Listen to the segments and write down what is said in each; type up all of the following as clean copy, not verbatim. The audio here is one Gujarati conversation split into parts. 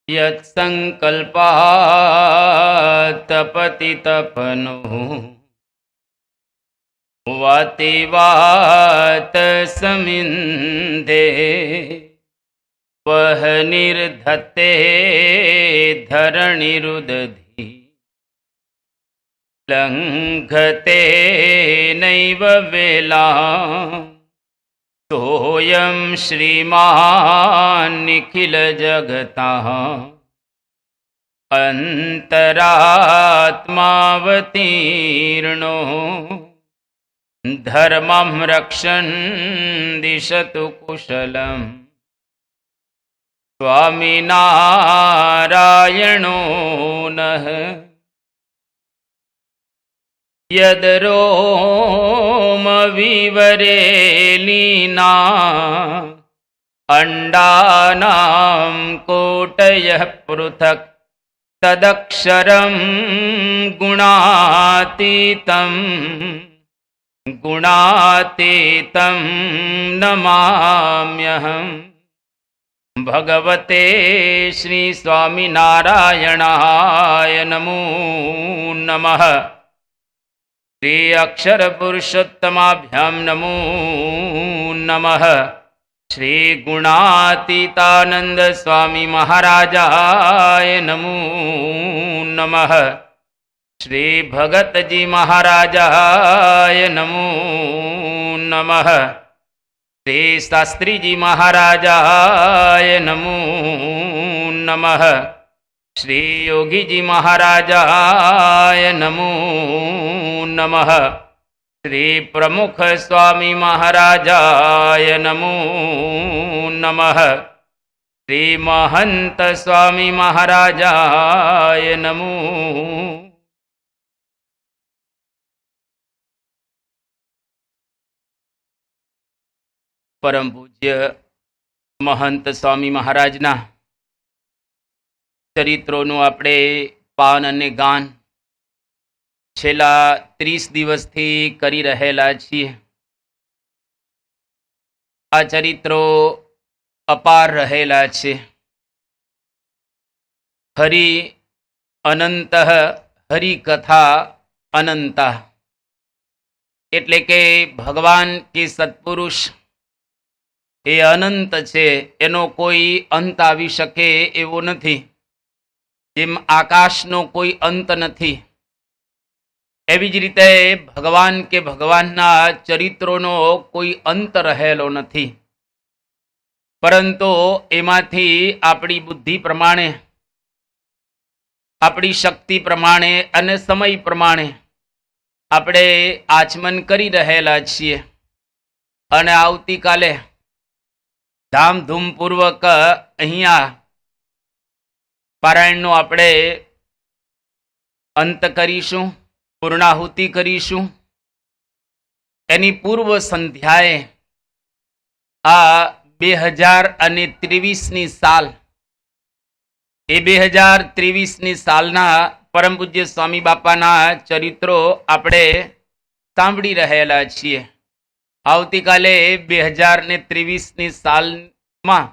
यत्सङ्कल्पात्तपतितपनुः वाति वात समिन्धे वह निर्धत्ते धरणिरुदधि लङ्घते नैव वेला सोऽयं श्रीमान् निखिलजगतः अन्तरात्मावतीर्णो धर्मं रक्षन् दिशतु कुशलम् स्वामिनारायणो नः। यद्रोमविवरेलीना अण्डानां कोटयः पृथक् तदक्षरं गुणातीतं नमाम्यहम्। भगवते श्री स्वामिनारायणाय नमो नमः। श्री अक्षर पुरुषोत्तमाभ्यां नमो नमः। श्री गुणातीतानंद स्वामी महाराजाय नमो नमः। श्री भगतजी महाराजाय नमो नमः। श्री शास्त्रीजी महाराजाय नमो नमः। श्री योगीजी महाराजाय नमो नमः। श्री प्रमुख स्वामी महाराजाय नमो नमः। श्री महंत स्वामी महाराजाय नमो। परम पूज्य महंत स्वामी महाराजना चरित्रोનું આપણે પાન અને ગાન છેલ્લા 30 દિવસથી કરી રહેલા છીએ। આ ચરિત્રો અપાર રહેલા છે। હરિ અનંત હરિ કથા અનંતા, એટલે કે ભગવાન કે સત્પુરુષ એ અનંત છે, એનો કોઈ અંત આવી શકે એવો નથી। જેમ આકાશનો કોઈ અંત નથી, એવી જ રીતે ભગવાન કે ભગવાનના ચરિત્રોનો કોઈ અંત રહેલો નથી। પરંતુ એમાંથી આપણી બુદ્ધિ પ્રમાણે, આપણી શક્તિ પ્રમાણે અને સમય પ્રમાણે આપણે આચમન કરી રહેલા છીએ। અને આવતીકાલે ધામધૂમપૂર્વક અહીંયા પારાયણનો આપણે અંત કરીશું, પૂર્ણાહુતિ કરીશું। એની પૂર્વ સંધ્યાએ આ 2023ની સાલ, એ 2023ની સાલના પરમ પૂજ્ય સ્વામી બાપાના ચરિત્રો આપણે સાંભળી રહેલા છીએ। આવતીકાલે 2023ની સાલમાં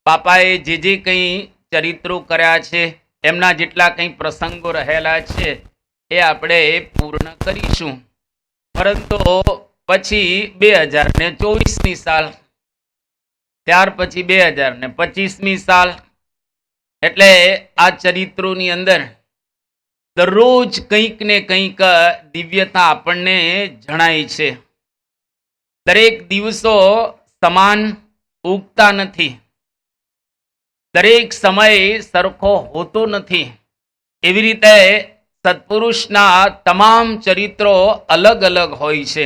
બાપાએ જે કંઈ ચરિત્રો કર્યા છે, એમના જેટલા કંઈ પ્રસંગો રહેલા છે એ આપણે પૂર્ણ કરીશું। પરંતુ પછી 2024ની સાલ, ત્યાર પછી 2025મી સાલ, એટલે આ ચરિત્રોની અંદર દરરોજ કંઈક ને કંઈક દિવ્યતા આપણને જણાય છે। દરેક દિવસો સમાન ઉગતા નથી, દરેક સમય સરખો હોતો નથી। એવી રીતે સત્પુરુષના તમામ ચરિત્રો અલગ અલગ હોય છે,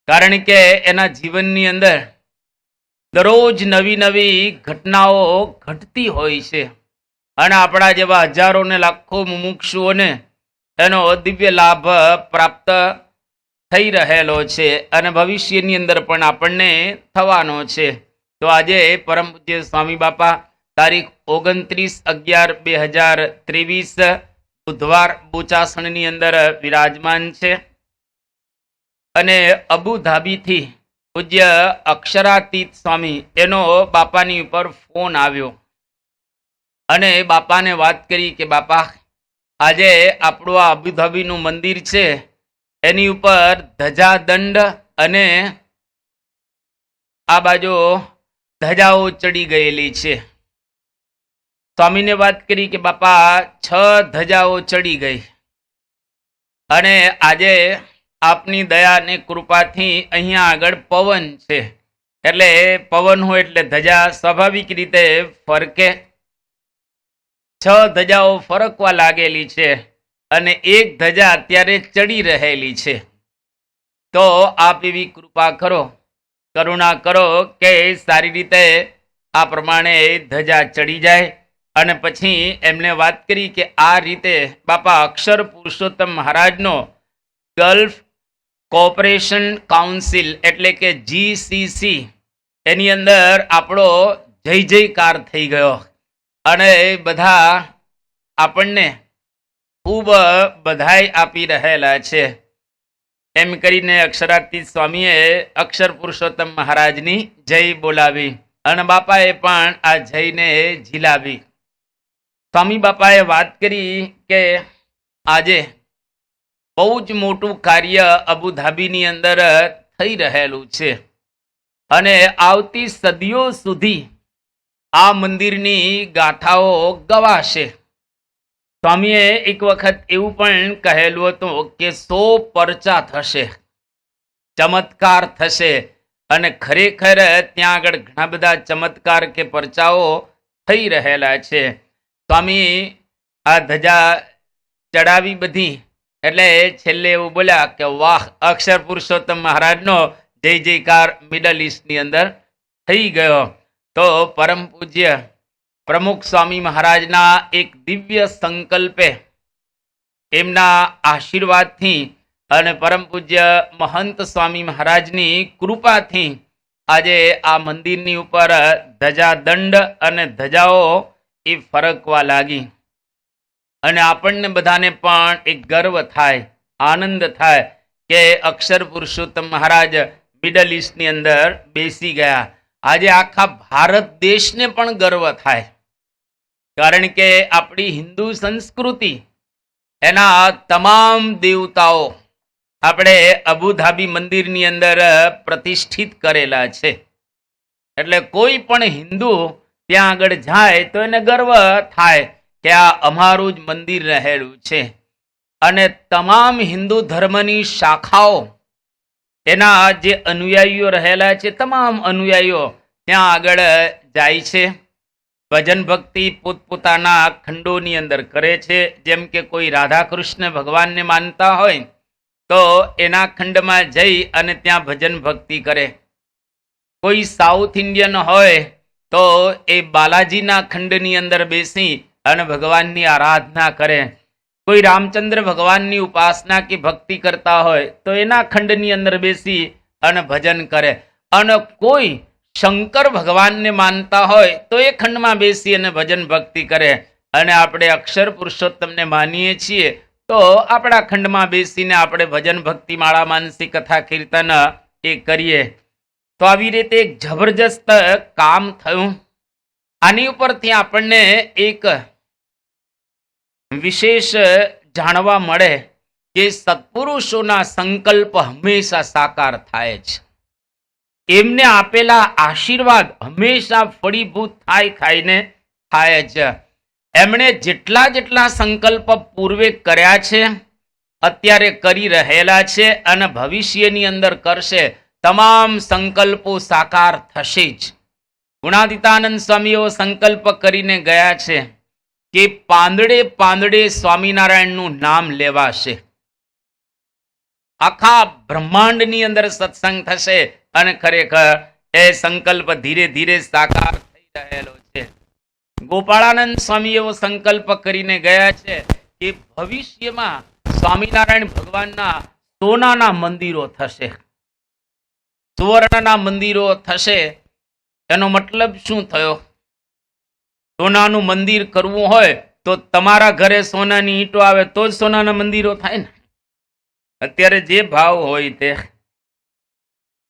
કારણ કે એના જીવનની અંદર દરરોજ નવી નવી ઘટનાઓ ઘટતી હોય છે। અને આપણા જેવા હજારો ને લાખો મુમુક્ષુઓને એનો દિવ્ય લાભ પ્રાપ્ત થઈ રહેલો છે અને ભવિષ્યની અંદર પણ આપણને થવાનો છે। તો આજે પરમ પૂજ્ય સ્વામી બાપા તારીખ 29/11/2023 બુધવાર બોચાસણની અંદર વિરાજમાન છે। અને અબુધાબીથી પૂજ્ય અક્ષરાતીત સ્વામી એનો બાપાની ઉપર ફોન આવ્યો અને બાપાને વાત કરી કે બાપા, આજે આપણું આ અબુધાબીનું મંદિર છે એની ઉપર ધજાદંડ અને આ બાજુ ધજાઓ ચડી ગયેલી છે. સ્વામીને વાત કરી કે બાપા 6 ધજાઓ ચડી ગઈ અને આજે આપની દયા અને કૃપાથી અહીંયા આગળ પવન છે, એટલે પવન હોય એટલે ધજા સ્વાભાવિક રીતે ફરકે. 6 ધજાઓ ફરકવા લાગેલી છે અને એક ધજા અત્યારે ચડી રહેલી છે. તો આપ એવી કૃપા કરો, કરુણા કરો કે સારી રીતે આ પ્રમાણે ધજા ચડી જાય. અને પછી એમને વાત કરી કે આ રીતે બાપા અક્ષર પુરુષોત્તમ મહારાજનો ગલ્ફ કોઓપરેશન કાઉન્સિલ એટલે કે GCC એની અંદર આપણો જય જયકાર થઈ ગયો અને બધા આપણને ખૂબ બધાઈ આપી રહેલા છે. એમ કરીને અક્ષરાતીત સ્વામીએ અક્ષર પુરુષોત્તમ મહારાજની જય બોલાવી અને બાપાએ પણ આ જયને ઝીલાવી. સ્વામી બાપાએ વાત કરી કે આજે બહુ જ મોટું કાર્ય અબુધાબીની અંદર થઈ રહેલું છે અને આવતી સદીઓ સુધી આ મંદિરની ગાથાઓ ગવાશે. સ્વામીએ એક વખત એવું પણ કહેલું હતું કે 100 પરચા થશે, ચમત્કાર થશે અને ખરેખર ત્યાં આગળ ઘણા બધા ચમત્કાર કે પરચાઓ થઈ રહેલા છે. સ્વામી આ ધજા ચડાવી બધી એટલે છેલ્લે એવું બોલ્યા કે વાહ, અક્ષર પુરુષોત્તમ મહારાજનો જય જયકાર મિડલ ઈસ્ટની અંદર થઈ ગયો. તો પરમ પૂજ્ય પ્રમુખ સ્વામી મહારાજના એક દિવ્ય સંકલ્પે, એમના આશીર્વાદથી અને પરમ પૂજ્ય મહંત સ્વામી મહારાજની કૃપાથી આજે આ મંદિરની ઉપર ધજા દંડ અને ધજાઓ એ ફરકવા લાગી અને આપણને બધાને પણ એક ગર્વ થાય, આનંદ થાય કે અક્ષર પુરુષોત્તમ મહારાજ મિડલ ઈસ્ટની અંદર બેસી ગયા. આજે આખા ભારત દેશને પણ ગર્વ થાય, કારણ કે આપણી હિન્દુ સંસ્કૃતિ એના તમામ દેવતાઓ આપણે અબુધાબી મંદિરની અંદર પ્રતિષ્ઠિત કરેલા છે. એટલે કોઈ પણ હિન્દુ ત્યાં આગળ જાય તો એને ગર્વ થાય કે આ અમારું જ મંદિર રહેલું છે. અને તમામ હિન્દુ ધર્મની શાખાઓ, એના જે અનુયાયીઓ રહેલા છે, તમામ અનુયાયીઓ ત્યાં આગળ જાય છે. ભજન ભક્તિ પોતપોતાના ખંડોની અંદર કરે છે. જેમ કે કોઈ રાધા કૃષ્ણ ભગવાનને માનતા હોય તો એના ખંડમાં જઈ અને ત્યાં ભજન ભક્તિ કરે. કોઈ સાઉથ ઇન્ડિયન હોય તો એ બાલાજીના ખંડની અંદર બેસી અને ભગવાનની આરાધના કરે. કોઈ રામચંદ્ર ભગવાનની ઉપાસના કે ભક્તિ કરતા હોય તો એના ખંડની અંદર બેસી અને ભજન કરે. અને કોઈ શંકર ભગવાનને માનતા હોય તો એ ખંડમાં બેસી અને ભજન ભક્તિ કરે. અને આપણે અક્ષર પુરુષોત્તમને માનીએ છીએ તો આપણા ખંડમાં બેસીને આપણે ભજન ભક્તિ માળા માનસી કથા કીર્તન એ કરીએ. તો આવી રીતે એક જબરજસ્ત કામ થયું. આની ઉપરથી આપણને એક વિશેષ જાણવા મળે કે સત્પુરુષોના સંકલ્પ હંમેશા સાકાર થાય છે. એમને આપેલા આશીર્વાદ હંમેશા ફળીભૂત થાય છે. એમણે જેટલા સંકલ્પ પૂર્વે કર્યા છે, અત્યારે કરી રહેલા છે અને ભવિષ્યની અંદર કરશે, તમામ સંકલ્પો સાકાર થશે જ. ગુણાતીતાનંદ સ્વામી એવો સંકલ્પ કરીને ગયા છે કે પાંદડે પાંદડે સ્વામિનારાયણનું નામ લેવાશે. આખા બ્રહ્માંડની અંદર સત્સંગ થશે અને ખરેખર એ સંકલ્પ ધીરે ધીરે સાકાર થઈ રહેલો છે. ગોપાળાનંદ સ્વામી એવો સંકલ્પ કરીને ગયા છે કે ભવિષ્યમાં સ્વામિનારાયણ ભગવાનના સોનાના મંદિરો થશે, સુવર્ણના મંદિરો થશે. એનો મતલબ શું થયો? સોનાનું મંદિર કરવું હોય તો તમારા ઘરે સોનાની ઈંટો આવે તો જ સોનાના મંદિરો થાય ને. અત્યારે જે ભાવ હોય તે,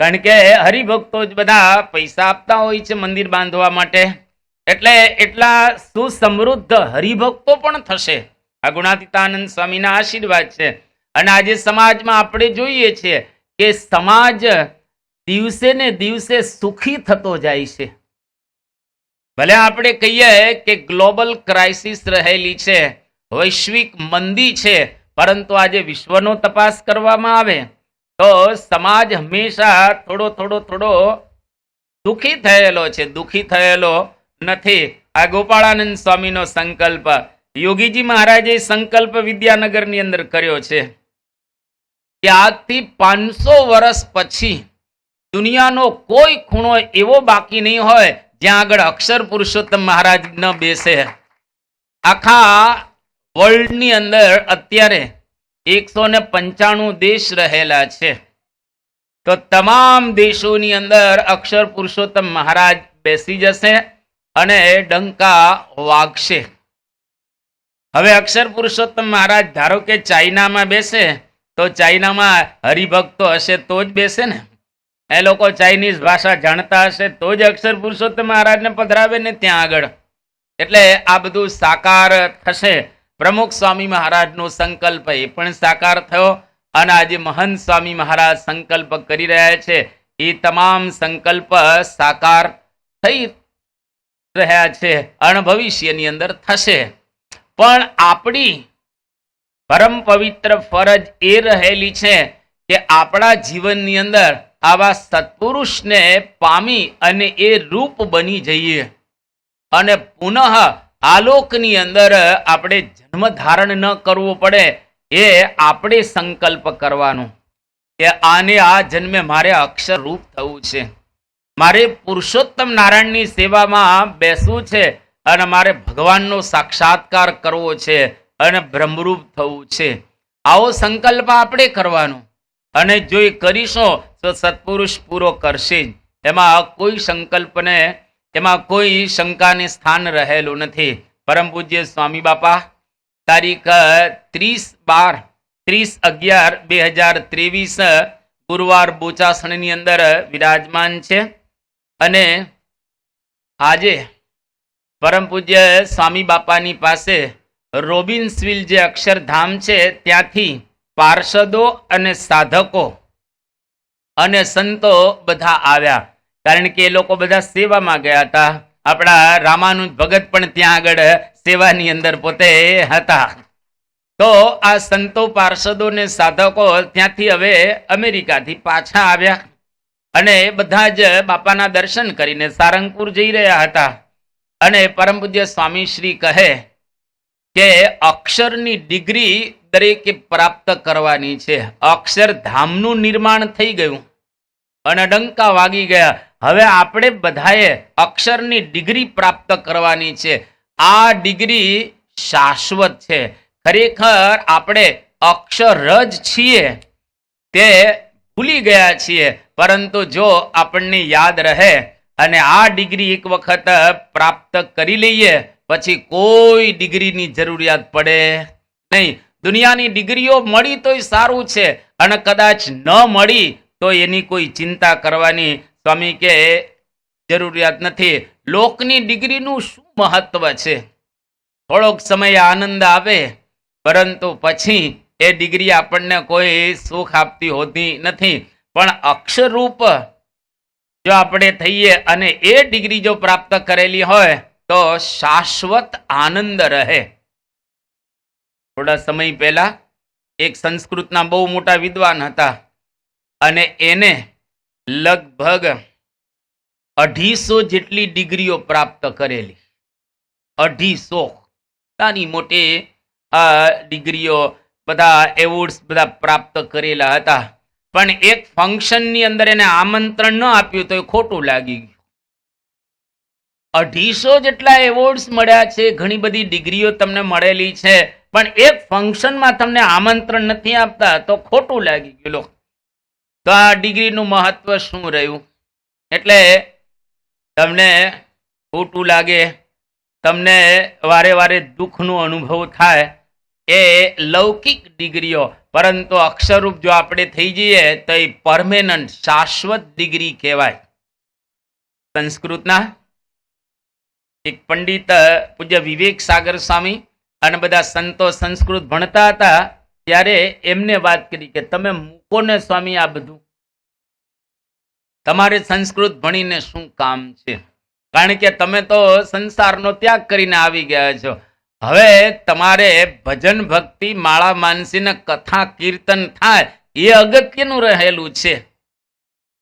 કારણ કે હરિભક્તો જ બધા પૈસા આપતા હોય છે મંદિર બાંધવા માટે. એટલે એટલા સુસમૃદ્ધ હરિભક્તો પણ થશે. આ ગુણાતીતાનંદ સ્વામીના આશીર્વાદ છે. અને આજે સમાજમાં આપણે જોઈએ છીએ કે સમાજ દિવસે ને દિવસે સુખી થતો જાય છે. ભલે આપણે કહીએ કે ગ્લોબલ ક્રાઇસિસ રહેલી છે, વૈશ્વિક મંદી છે, પરંતુ આજે વિશ્વનો તપાસ કરવામાં આવે તો સમાજ હંમેશા થોડો દુઃખી થયેલો છે, દુઃખી થયેલો નથી. આ ગોપાળાનંદ સ્વામીનો સંકલ્પ યોગીજી મહારાજે સંકલ્પ વિદ્યાનગરની અંદર કર્યો છે કે આજથી 500 વર્ષ પછી દુનિયાનો કોઈ ખૂણો એવો બાકી નહીં હોય જ્યાં આગળ અક્ષર પુરુષોત્તમ મહારાજ ન બેસે. આખા વર્લ્ડની અંદર અત્યારે 195 દેશ રહેલા છે, તો તમામ દેશોની અંદર અક્ષર પુરુષોત્તમ મહારાજ બેસી જશે અને ડંકા વાગશે. હવે અક્ષર પુરુષોત્તમ મહારાજ ધારો કે ચાઇનામાં બેસે તો ચાઇનામાં હરિભક્તો હશે તો જ બેસે ને. એ લોકો ચાઇનીઝ ભાષા જાણતા હશે તો જ અક્ષર પુરુષોત્તમ મહારાજને પધરાવે ને ત્યાં આગળ. એટલે આ બધું સાકાર થશે. પ્રમુખ સ્વામી મહારાજનો સંકલ્પ એ પણ સાકાર થયો અને આજે મહંત સ્વામી મહારાજ સંકલ્પ કરી રહ્યા છે એ તમામ સંકલ્પ સાકાર થઈ રહ્યા છે અને ભવિષ્યની અંદર થશે. પણ આપણી પરમ પવિત્ર ફરજ એ રહેલી છે કે આપણા જીવનની અંદર આવા સત્પુરુષને પામી અને એ રૂપ બની જઈએ અને પુનઃ આલોકની અંદર આપણે જન્મ ધારણ ન કરવું પડે. એ આપણે સંકલ્પ કરવાનો કે આને આ જન્મે મારે અક્ષર રૂપ થવું છે, મારે પુરુષોત્તમ નારાયણની સેવામાં બેસવું છે અને મારે ભગવાનનો સાક્ષાત્કાર કરવો છે અને બ્રહ્મરૂપ થવું છે. આવો સંકલ્પ આપણે કરવાનો અને જો એ કરીશું તો સત્પુરુષ પૂરો કરશે જ. એમાં કોઈ સંકલ્પને એમાં કોઈ શંકાને સ્થાન રહેલું નથી. પરમ પૂજ્ય સ્વામી બાપા તારીખ 30/11/2023 ગુરુવાર બોચાસણની અંદર વિરાજમાન છે અને આજે પરમ પૂજ્ય સ્વામી બાપાની પાસે રોબિન્સવિલ જે અક્ષરધામ છે ત્યાંથી પાર્ષદો અને સાધકો અને સંતો બધા આવ્યા, કારણ કે એ લોકો બધા સેવામાં ગયા હતા. આપણા રામાનુજ ભગત પણ ત્યાં આગળ સેવાની અંદર પોતે હતા. તો આ સંતો પાર્ષદો ને સાધકો ત્યાંથી હવે અમેરિકાથી પાછા આવ્યા અને બધા જ બાપાના દર્શન કરીને સારંગપુર જઈ રહ્યા હતા. અને પરમ પૂજ્ય સ્વામી શ્રી કહે કે અક્ષરની ડિગ્રી દરેકે પ્રાપ્ત કરવાની છે. અક્ષરધામનું નિર્માણ થઈ ગયું અને ડંકા વાગી ગયા. હવે આપણે બધાએ અક્ષરની ડિગ્રી પ્રાપ્ત કરવાની છે. આ ડિગ્રી શાશ્વત છે. ખરેખર આપણે અક્ષર જ છીએ તે ભૂલી ગયા છીએ, પરંતુ જો આપણને યાદ રહે અને આ ડિગ્રી એક વખત પ્રાપ્ત કરી લઈએ પછી કોઈ ડિગ્રીની જરૂરિયાત પડે નહીં. દુનિયાની ડિગ્રીઓ મળી તોય સારું છે અને કદાચ ન મળી તો એની કોઈ ચિંતા કરવાની સ્વામી કે જરૂરિયાત નથી. લોકની ડિગ્રીનું શું મહત્વ છે? થોડોક સમય આનંદ આવે પરંતુ પછી એ ડિગ્રી આપણને કોઈ સુખ આપતી હોતી નથી. પણ અક્ષરરૂપ જો આપણે થઈએ અને એ ડિગ્રી જો પ્રાપ્ત કરેલી હોય તો શાશ્વત આનંદ રહે. થોડા સમય પહેલા એક સંસ્કૃતના બહુ મોટા વિદ્વાન હતા અને એને લગભગ 250 જેટલી ડિગ્રીઓ પ્રાપ્ત કરેલી. 250 નાની મોટી ડિગ્રીઓ, બધા એવોર્ડ્સ બધા પ્રાપ્ત કરેલા હતા. પણ એક ફંક્શનની અંદર એને આમંત્રણ ન આપ્યું તો એ ખોટું લાગી ગયું. 250 જેટલા એવોર્ડ્સ મળ્યા છે, ઘણી બધી ડિગ્રીઓ તમને મળેલી છે, પણ એક ફંક્શનમાં તમને આમંત્રણ નથી આપતા તો ખોટું લાગી ગયું. તો આ ડિગ્રીનું મહત્વ શું રહ્યું? એટલે તમને ખોટું લાગે, તમને વારે વારે દુઃખનો અનુભવ થાય એ લૌકિક ડિગ્રીઓ, પરંતુ અક્ષરરૂપ જો આપણે થઈ જઈએ તો એ પરમેનન્ટ શાશ્વત ડિગ્રી કહેવાય. સંસ્કૃતના એક પંડિત પૂજ્ય વિવેક સાગર સ્વામી અને બધા સંતો સંસ્કૃત ભણતા હતા, ત્યારે એમને વાત કરી કે તમે મૂકો ને સ્વામી આ બધું, તમારે સંસ્કૃત ભણીને શું કામ છે? કારણ કે તમે તો સંસારનો ત્યાગ કરીને આવી ગયા છો. હવે તમારે ભજન ભક્તિ માળા માનસીને કથા કીર્તન થાય એ અગત્યનું રહેલું છે.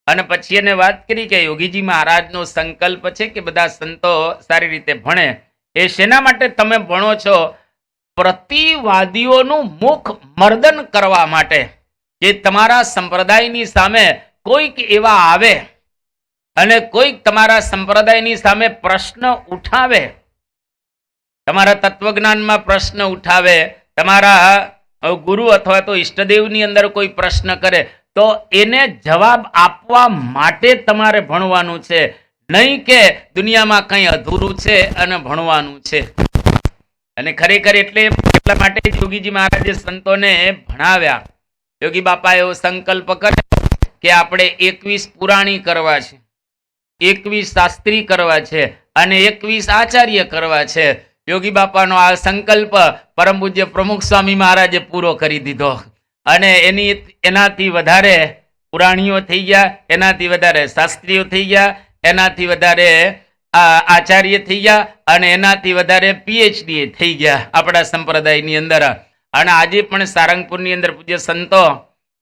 અને પછી એને વાત કરી કે યોગીજી મહારાજનો સંકલ્પ છે કે બધા સંતો સારી રીતે ભણે. એ શેના માટે તમે ભણો છો? પ્રતિવાદીઓનું મુખ મર્દન કરવા માટે, કે તમારા સંપ્રદાયની સામે કોઈક એવા આવે અને કોઈક તમારા સંપ્રદાયની સામે પ્રશ્ન ઉઠાવે, તમારા તત્વજ્ઞાનમાં પ્રશ્ન ઉઠાવે, તમારા ગુરુ અથવા તો ઈષ્ટદેવની અંદર કોઈ પ્રશ્ન કરે, તો એને જવાબ આપવા માટે તમારે ભણવાનું છે, નહીં કે દુનિયામાં કંઈ અધૂરું છે અને ભણવાનું છે. અને ખરેખર એટલા માટે યોગીજી મહારાજે સંતોને ભણાવ્યા. યોગી બાપા એવો સંકલ્પ કરે કે આપણે 21 પુરાણી કરવા છે, 21 શાસ્ત્રી કરવા છે અને 21 આચાર્ય કરવા છે. યોગી બાપાનો આ સંકલ્પ પરમ પૂજ્ય પ્રમુખ સ્વામી મહારાજે પૂરો કરી દીધો. અને એનાથી વધારે પુરાણીઓ થઈ ગયા, એનાથી વધારે શાસ્ત્રીઓ થઈ ગયા, એનાથી વધારે આચાર્ય થઈ ગયા અને એનાથી વધારે પીએચડી થઈ ગયા આપણા સંપ્રદાયની અંદર. અને આજે પણ સારંગપુરની અંદર પૂજ્ય સંતો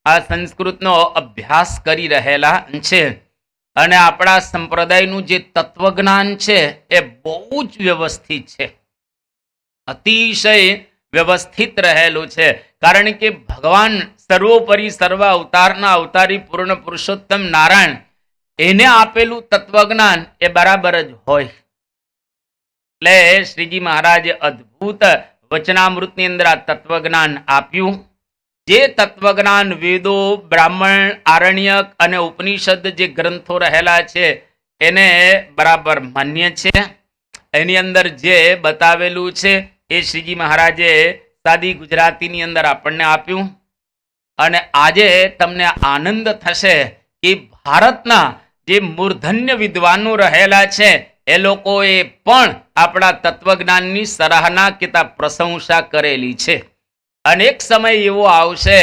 આ સંસ્કૃતનો અભ્યાસ કરી રહેલા છે. અને આપણા સંપ્રદાયનું જે તત્વજ્ઞાન છે એ બહુ જ વ્યવસ્થિત છે, અતિશય વ્યવસ્થિત રહેલું છે. કારણ કે ભગવાન સર્વોપરી સર્વ અવતારના અવતારી પૂર્ણ પુરુષોત્તમ નારાયણ એને આપેલું તત્વજ્ઞાન એ બરાબર જ હોય. એટલે શ્રીજી મહારાજે અદ્ભુત વચનામૃતની અંદર આ તત્વજ્ઞાન આપ્યું. જે તત્વજ્ઞાન વેદો, બ્રાહ્મણ, આરણ્યક અને ઉપનિષદ જે ગ્રંથો રહેલા છે એને બરાબર માન્ય છે. એની અંદર જે બતાવેલું છે એ શ્રીજી મહારાજે સાદી ગુજરાતીની અંદર આપણને આપ્યું. અને આજે તમને આનંદ થશે કે ભારતના જે મૂર્ધન્ય વિદ્વાનો રહેલા છે એ લોકોએ પણ આપણા તત્વજ્ઞાનની સરાહના કે પ્રશંસા કરેલી છે. અને એક સમય એવો આવશે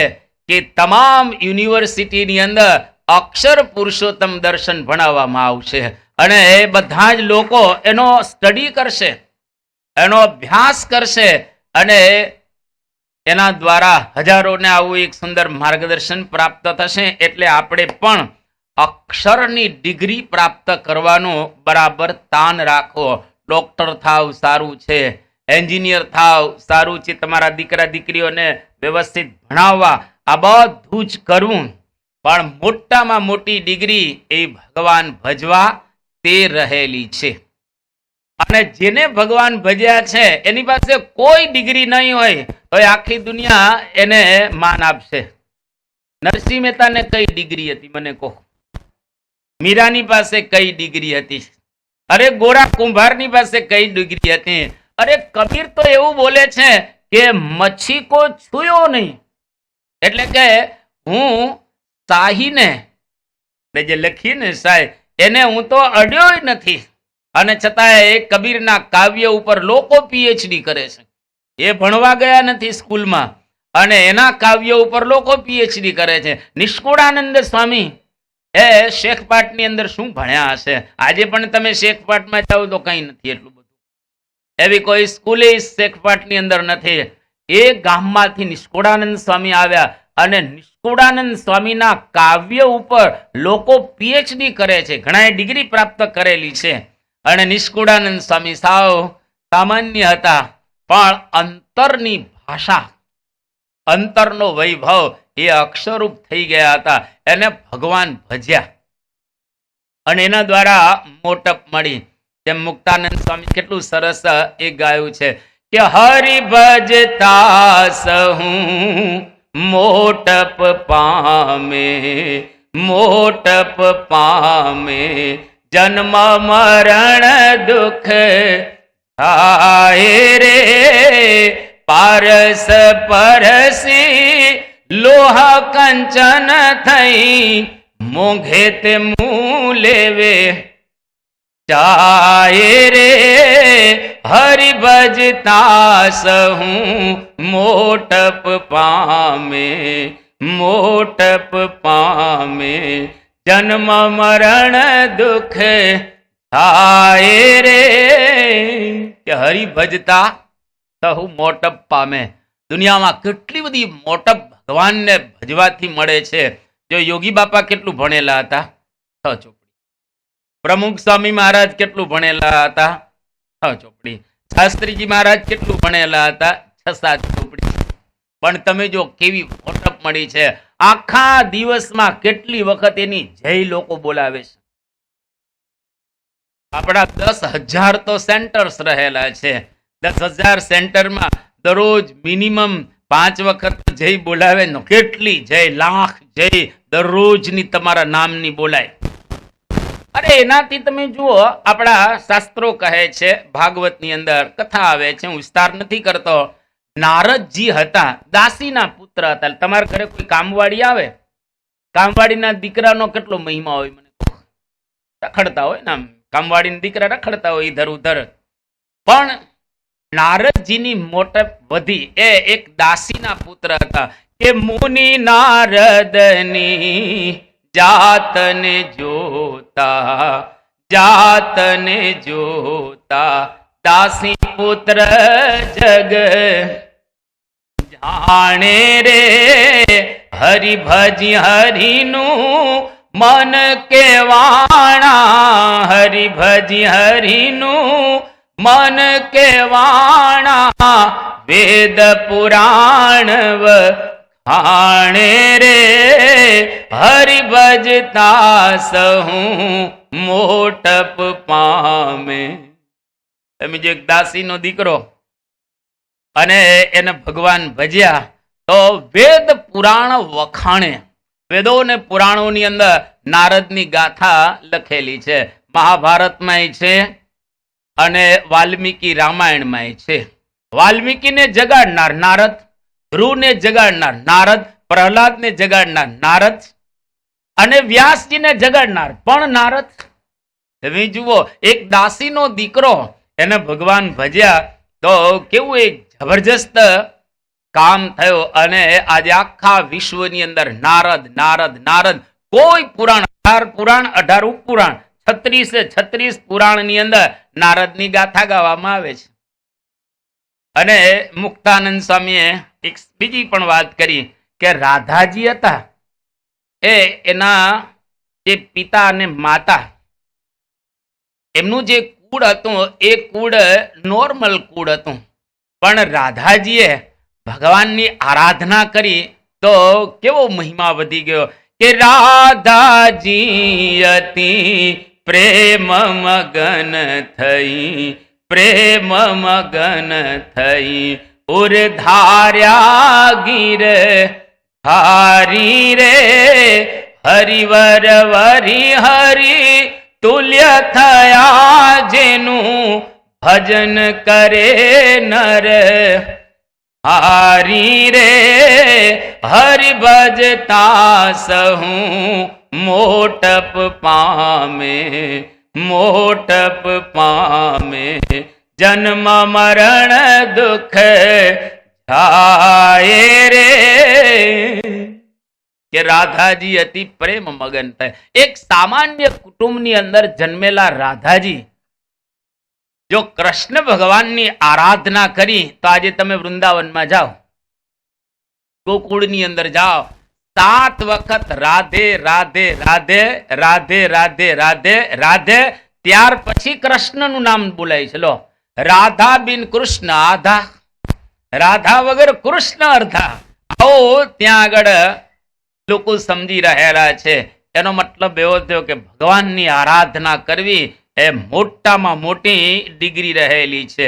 કે તમામ યુનિવર્સિટીની અંદર અક્ષર પુરુષોત્તમ દર્શન ભણાવવામાં આવશે અને એ બધા જ લોકો એનો સ્ટડી કરશે, એનો અભ્યાસ કરશે અને એના દ્વારા હજારોને આવું એક સુંદર માર્ગદર્શન પ્રાપ્ત થશે. એટલે આપણે પણ અક્ષરની ડિગ્રી પ્રાપ્ત કરવાનું બરાબર તાન રાખો. ડોક્ટર થાવ સારું છે, એન્જિનિયર થાવ સારું છે, તમારા દીકરા દીકરીઓને વ્યવસ્થિત ભણાવવા, આ બધું જ કરવું, પણ મોટામાં મોટી ડિગ્રી એ ભગવાન ભજવા તે રહેલી છે. અને જેને ભગવાન ભજ્યા છે એની પાસે કોઈ ડિગ્રી નહીં હોય તો આખી દુનિયા એને માન આપશે. નરસિંહ મહેતાને કઈ ડિગ્રી હતી મને કહો? મીરાની પાસે કઈ ડિગ્રી હતી? અરે ગોરા કુંભારની પાસે કઈ ડિગ્રી હતી? અરે કબીર તો એવું બોલે છે કે મચ્છી કો છુયો નહીં, એટલે કે હું શાહીને જે લખીને શાય એને હું તો અડ્યો નથી. અને છતાં એ કબીરના કાવ્ય ઉપર લોકો પીએચડી કરે છે. એ ભણવા ગયા નથી સ્કૂલમાં અને એના કાવ્ય ઉપર લોકો પીએચડી કરે છે. નિષ્કુળાનંદ સ્વામી એ શેખપાટની અંદર શું ભણ્યા હશે? આજે પણ તમે શેખપાટમાં જાઓ તો કંઈ નથી એટલું બધું. એવી કોઈ સ્કૂલે શેખપાટની અંદર નથી. એ ગામમાંથી નિષ્કુળાનંદ સ્વામી આવ્યા અને નિષ્કુળાનંદ સ્વામીના કાવ્ય ઉપર લોકો પીએચડી કરે છે, ઘણાએ ડિગ્રી પ્રાપ્ત કરેલી છે. અને નિષ્કુળાનંદ સ્વામી સાવ સામાન્ય હતા, પણ અંતરની ભાષા, અંતરનો વૈભવ એ અક્ષરરૂપ થઈ ગયા હતા. એને ભગવાન ભજ્યા અને એના દ્વારા મોટપ મળી. જેમ મુક્તાનંદ સ્વામી કેટલું સરસ એ ગાયું છે કે હરિ ભજતા સહું મોટપ પામે, મોટપ પામે, જન્મ મરણ દુઃખ થાય રે, પારસ પરસી લોહા કંચન થઈ, મોંઘે તે મું લેવે, ચાય રે હરિ ભજતા સહું મોટપ પામે, મોટપ પામે, જન્મ મરણ દુઃખ થાય રે. કે હરિ ભજતા સહુ મોટપ પામે. દુનિયામાં કેટલી બધી મોટપ ભગવાનને ભજવાથી મળે છે. જો યોગી બાપા કેટલું ભણેલા હતા? 6 ચોપડી. પ્રમુખ સ્વામી મહારાજ કેટલું ભણેલા હતા? 6 ચોપડી. શાસ્ત્રીજી મહારાજ કેટલું ભણેલા હતા? 6-7 ચોપડી. પણ તમે જો કેવી મોટપ મળી છે. આખા દિવસમાં કેટલી વખત એની જય લોકો બોલાવે છે. આપણા 10,000 તો સેન્ટર્સ રહેલા છે. 10,000 સેન્ટરમાં દરરોજ મિનિમમ 5 વખત જય બોલાવે ને કેટલી જય, લાખ જય દરરોજની તમારા નામની બોલાય. અરે એનાથી તમે જુઓ, આપણા શાસ્ત્રો કહે છે, ભાગવતની અંદર કથા આવે છે, હું વિસ્તાર નથી કરતો. નારદજી હતા, દાસીના પુત્ર હતા. તમારા ઘરે કોઈ કામવાળી આવે, કામવાળીના દીકરાનો કેટલો મહિમા હોય, મને રખડતા હોય ને, કામવાળીના દીકરા રખડતા હોય ઇધર ઉધર. પણ નારદજીની મોટપ વધી. એ એક દાસીના પુત્ર હતા. કે મુનિ નારદની જાતને જોતા, જાતને જોતા, દાસી પુત્ર જગ જાણે રે. હરિ ભજી હરિનું મન કેવાણા, હરિ ભજી હરિનું મન કેવાણા, વેદ પુરાણ વખાણે રે. હરિ ભજતા સહું મોટપ પામે. તમે જે એક દાસીનો દીકરો અને એને ભગવાન ભજ્યા તો વેદ પુરાણ વખાણે. વેદો ને પુરાણોની અંદર નારદની ગાથા લખેલી છે. મહાભારતમાં છે અને વાલ્મીકી રામાયણમાં છે. વાલ્મીકીને જગાડનાર નારદ, ધ્રુવને જગાડનાર નારદ, પ્રહલાદને જગાડનાર નારદ અને વ્યાસજીને જગાડનાર પણ નારદ. તમે જુઓ, એક દાસીનો દીકરો એને ભગવાન ભજ્યા તો કેવું એક જબરજસ્ત કામ થયું. અને આજે આખા વિશ્વની અંદર નારદ નારદ નારદ. કોઈ પુરાણ, 18 પુરાણ, 18 ઉપપુરાણ, 36 પુરાણની અંદર નારદની ગાથા ગાવામાં આવે છે. અને મુક્તાનંદ સ્વામીએ એક બીજી પણ વાત કરી કે રાધાજી હતા એ એના જે પિતા અને માતા, એમનું જે કુળ હતું એ કુળ નોર્મલ કુળ હતું. પણ રાધાજીએ ભગવાનની આરાધના કરી તો કેવો મહિમા વધી ગયો. કે રાધાજી અતિ પ્રેમ મગન થઈ, પ્રેમ મગન થઈ, ઉર્ધાર્યા ગીર હારી રે. હરિવર વરી હરી તુલ્ય થયા, જેનું ભજન કરે નર હારી રે. હરિ ભજતા સહું મોટપ પામે, મોટપ પામે, જન્મ મરણ દુઃખ જાય રે. કે રાધાજી અતિ પ્રેમ મગન થાય. એક સામાન્ય કુટુંબની અંદર જન્મેલા રાધાજી જો કૃષ્ણ ભગવાનની આરાધના કરી તો આજે તમે વૃંદાવનમાં જાઓ, ગોકુળની અંદર જાઓ, 7 વખત રાધે રાધે રાધે રાધે રાધે રાધે રાધે, ત્યાર પછી કૃષ્ણનું નામ બોલાય છે. લો, રાધા બિન કૃષ્ણ આધા, રાધા વગર કૃષ્ણ અર્ધા. આવો ત્યાં આગળ લોકો સમજી રહેલા છે. એનો મતલબ એવો થયો કે ભગવાનની આરાધના કરવી એ મોટામાં મોટી ડિગ્રી રહેલી છે.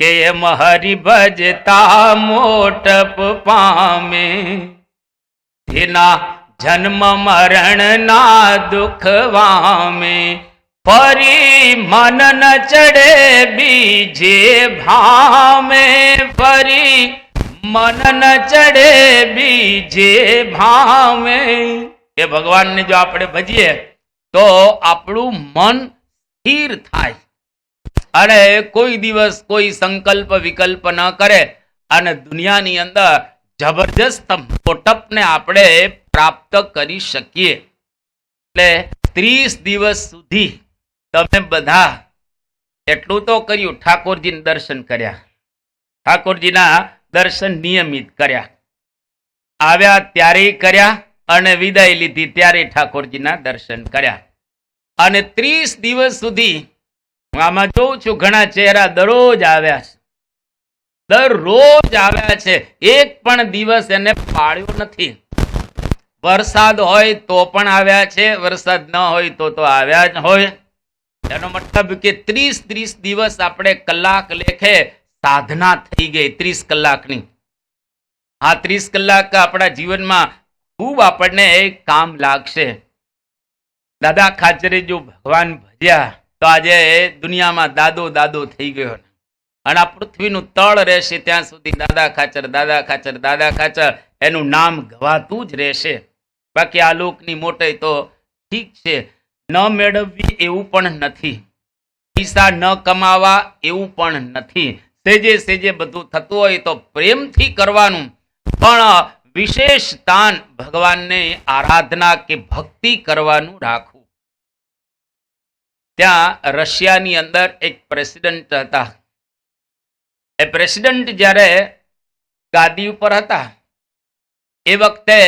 કે એમ હરિ ભજતા મોટપ પામે, એના જન્મ મરણ ના દુઃખ વામે. ફરી મન ન ચડે બીજે ભામે, ફરી મન ન ચડે બીજે ભામે. એ ભગવાનને જો આપણે ભજીએ તો આપણું મન સ્થિર થાય અને કોઈ દિવસ કોઈ સંકલ્પ વિકલ્પ ન કરે અને દુનિયાની અંદર જબરજસ્ત મોટપને આપણે પ્રાપ્ત કરી શકીએ. એટલે 30 દિવસ સુધી તમે બધા એટલું તો કર્યું, ઠાકોરજીના દર્શન કર્યા, ઠાકોરજીના દર્શન નિયમિત કર્યા, આવ્યા ત્યારે કર્યા અને વિદાય લીધી ત્યારે ઠાકોરજીના દર્શન કર્યા. અને 30 દિવસ સુધી હું આમાં જોઉં છું ઘણા ચહેરા દરરોજ આવ્યા છે, દરરોજ આવ્યા છે, એક પણ દિવસ એને પાળ્યો નથી. વરસાદ હોય તો પણ આવ્યા છે, વરસાદ ન હોય તો આવ્યા જ હોય. એનો મતલબ કે 30 દિવસ આપણે કલાક લેખે સાધના થઈ ગઈ 30 કલાકની. આ 30 કલાક આપણા જીવનમાં ખૂબ આપણને કામ લાગશે. દાદા ખાચરે જો ભગવાન ભજ્યા તો આજે દુનિયામાં દાદો દાદો થઈ ગયો અને આ પૃથ્વીનું તળ રહેશે ત્યાં સુધી દાદા ખાચર દાદા ખાચર દાદા ખાચર એનું નામ ગવાતું જ રહેશે. બાકી આ લોકની મોટાઈ તો ઠીક છે, ન મેળવવી એવું પણ નથી, પૈસા ન કમાવા એવું પણ નથી. સેજે સેજે બધું થતું હોય તો પ્રેમથી કરવાનું, પણ વિશેષ સ્થાન ભગવાનને આરાધના કે ભક્તિ કરવાનું રાખવું. ત્યાં રશિયાની અંદર એક પ્રેસિડેન્ટ હતા. એ પ્રેસિડેન્ટ જ્યારે ગાદી ઉપર હતા એ વખતે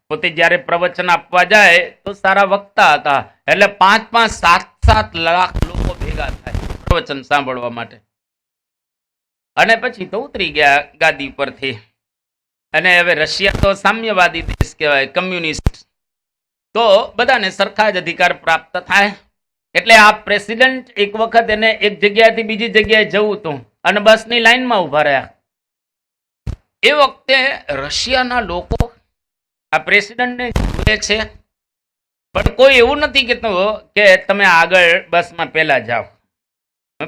પોતે જ્યારે પ્રવચન આપવા જાય તો સારા વક્તા હતા, એટલે 5-7 લાખ લોકો ભેગા થાય પ્રવચન સાંભળવા માટે. અને પછી તો ઉતરી ગયા ગાદી પરથી. અને હવે રશિયા તો સામ્યવાદી દેશ કહેવાય, કમ્યુનિસ્ટ, તો બધાને સરખા જ અધિકાર પ્રાપ્ત થાય. એટલે આ પ્રેસિડેન્ટ એક વખત એને એક જગ્યાએથી બીજી જગ્યાએ જવું હતું અને બસની લાઈનમાં ઉભા રહ્યા. એ વખતે રશિયાના લોકો આ પ્રેસિડેન્ટને જુએ છે, પણ કોઈ એવું નથી કહેતું કે તમે આગળ બસમાં પહેલા જાઓ,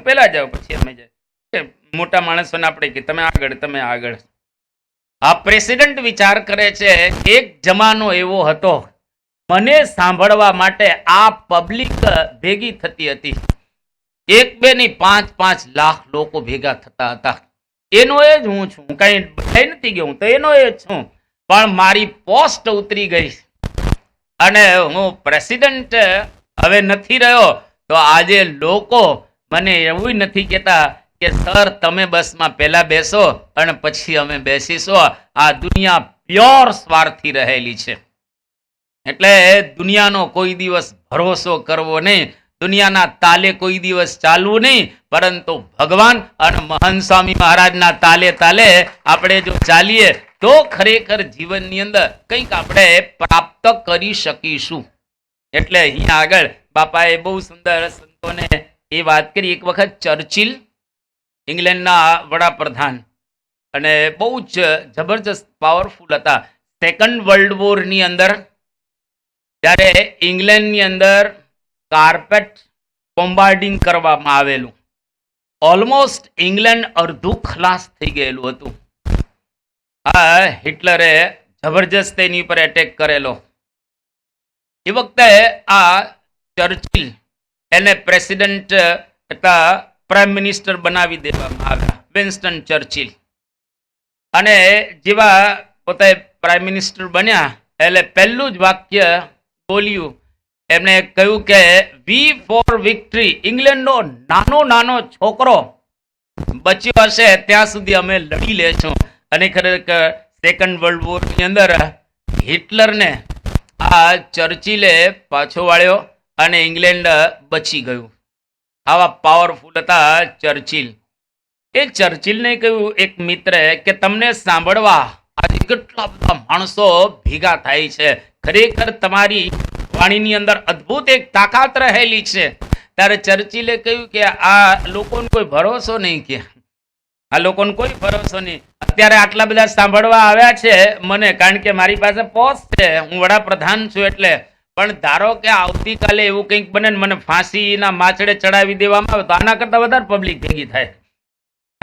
પહેલા જાઓ પછી અમે જાય. મોટા માણસોને આપણે કે તમે આગળ, તમે આગળ. આ પ્રેસિડેન્ટ વિચાર કરે છે, એક જમાનો એવો હતો મને સાંભળવા માટે આ પબ્લિક ભેગી થતી હતી, 1-2 નહીં 5-5 લાખ લોકો ભેગા થતા હતા. એનો એ જ હું છું, કઈ બધાઈ નથી ગયો, હું તો એનો એ જ છું, પણ મારી પોસ્ટ ઉતરી ગઈ અને હું પ્રેસિડેન્ટ હવે નથી રહ્યો. તો આજે લોકો મને એવું નથી કહેતા કે સર તમે બસમાં પહેલા બેસો અને પછી અમે બેસીશું. આ દુનિયા પ્યોર સ્વાર્થી રહેલી છે. એટલે દુનિયાનો કોઈ દિવસ ભરોસો કરવો નહીં, દુનિયાના તાલે કોઈ દિવસ ચાલવું નહીં, પરંતુ ભગવાન અને મહાન સ્વામી મહારાજના તાલે તાલે આપણે જો ચાલીએ તો ખરેખર જીવનની અંદર કંઈક આપણે પ્રાપ્ત કરી શકીશું. એટલે અહીંયા આગળ બાપાએ બહુ સુંદર સંતોને એ વાત કરી. એક વખત ચર્ચિલ ઇંગ્લેન્ડના વડાપ્રધાન અને બહુ જ જબરજસ્ત પાવરફુલ હતા. સેકન્ડ વર્લ્ડ વોરની અંદર જ્યારે ઇંગ્લેન્ડની અંદર કાર્પેટ બોમ્બાર્ડિંગ કરવામાં આવેલું, ઓલમોસ્ટ ઇંગ્લેન્ડ અડધું ખલાસ થઈ ગયેલું હતું. આ હિટલરે જબરજસ્ત એની પર એટેક કરેલો. એ વખતે આ ચર્ચિલ એને પ્રેસિડેન્ટ હતા, પ્રાઇમ મિનિસ્ટર બનાવી દેવામાં આવ્યા, વિન્સ્ટન ચર્ચિલ. અને જેવા પોતે પ્રાઇમ મિનિસ્ટર બન્યા એટલે પહેલું જ વાક્ય બોલ્યું, એમણે કહ્યું કે વી ફોર વિક્ટરી. ઇંગ્લેન્ડનો નાનો છોકરો બચ્યો હશે ત્યાં સુધી અમે લડી લેશું. અને ખરેખર સેકન્ડ વર્લ્ડ વોરની અંદર હિટલરને આ ચર્ચિલે પાછો વાળ્યો અને ઇંગ્લેન્ડ બચી ગયું. આવા પાવરફુલ હતા ચર્ચિલ. એ ચર્ચિલને કહ્યું એક મિત્રે કે તમને સાંભળવા આજે કેટલા બધા માણસો ભેગા થાય છે, ખરેખર તમારી વાણીની અંદર અદ્ભુત એક તાકાત રહેલી છે. ત્યારે ચર્ચિલે કહ્યું કે આ લોકોનો કોઈ ભરોસો નહીં, કે આ લોકોનો કોઈ ભરોસો નહીં. અત્યારે આટલા બધા સાંભળવા આવ્યા છે મને, કારણ કે મારી પાસે પોસ્ટ છે, હું વડાપ્રધાન છું એટલે. પણ ધારો કે આવતીકાલે એવું કંઈક બને ને મને ફાંસીના માછડે ચડાવી દેવામાં આવે તો આના કરતા વધારે પબ્લિક ભેગી થાય,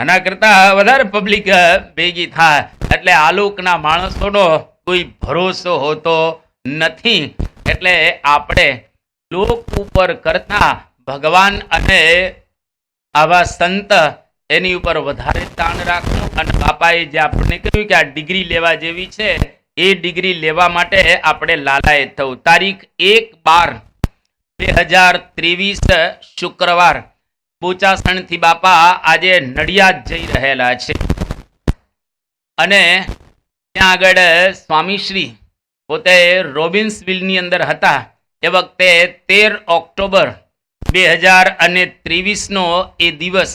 આના કરતા વધારે પબ્લિક ભેગી થાય. એટલે આલોકના માણસોનો કોઈ ભરોસો હોતો નથી. એટલે આપણે લોક ઉપર કરતા ભગવાન અને આવા સંત એની ઉપર વધારે તાણ રાખવું, અને બાપાએ જે આપણને કહ્યું કે આ ડિગ્રી લેવા જેવી છે એ ડિગ્રી લેવા માટે આપણે લાલાયત થવું. તારીખ 1/12/2023 શુક્રવાર બોચાસણથી બાપા આજે નડિયાદ જઈ રહેલા છે. અને ત્યાં આગળ સ્વામીશ્રી પોતે રોબિન્સવિલની અંદર હતા. એ વખતે 13 ઓક્ટોબર 2023 એ દિવસ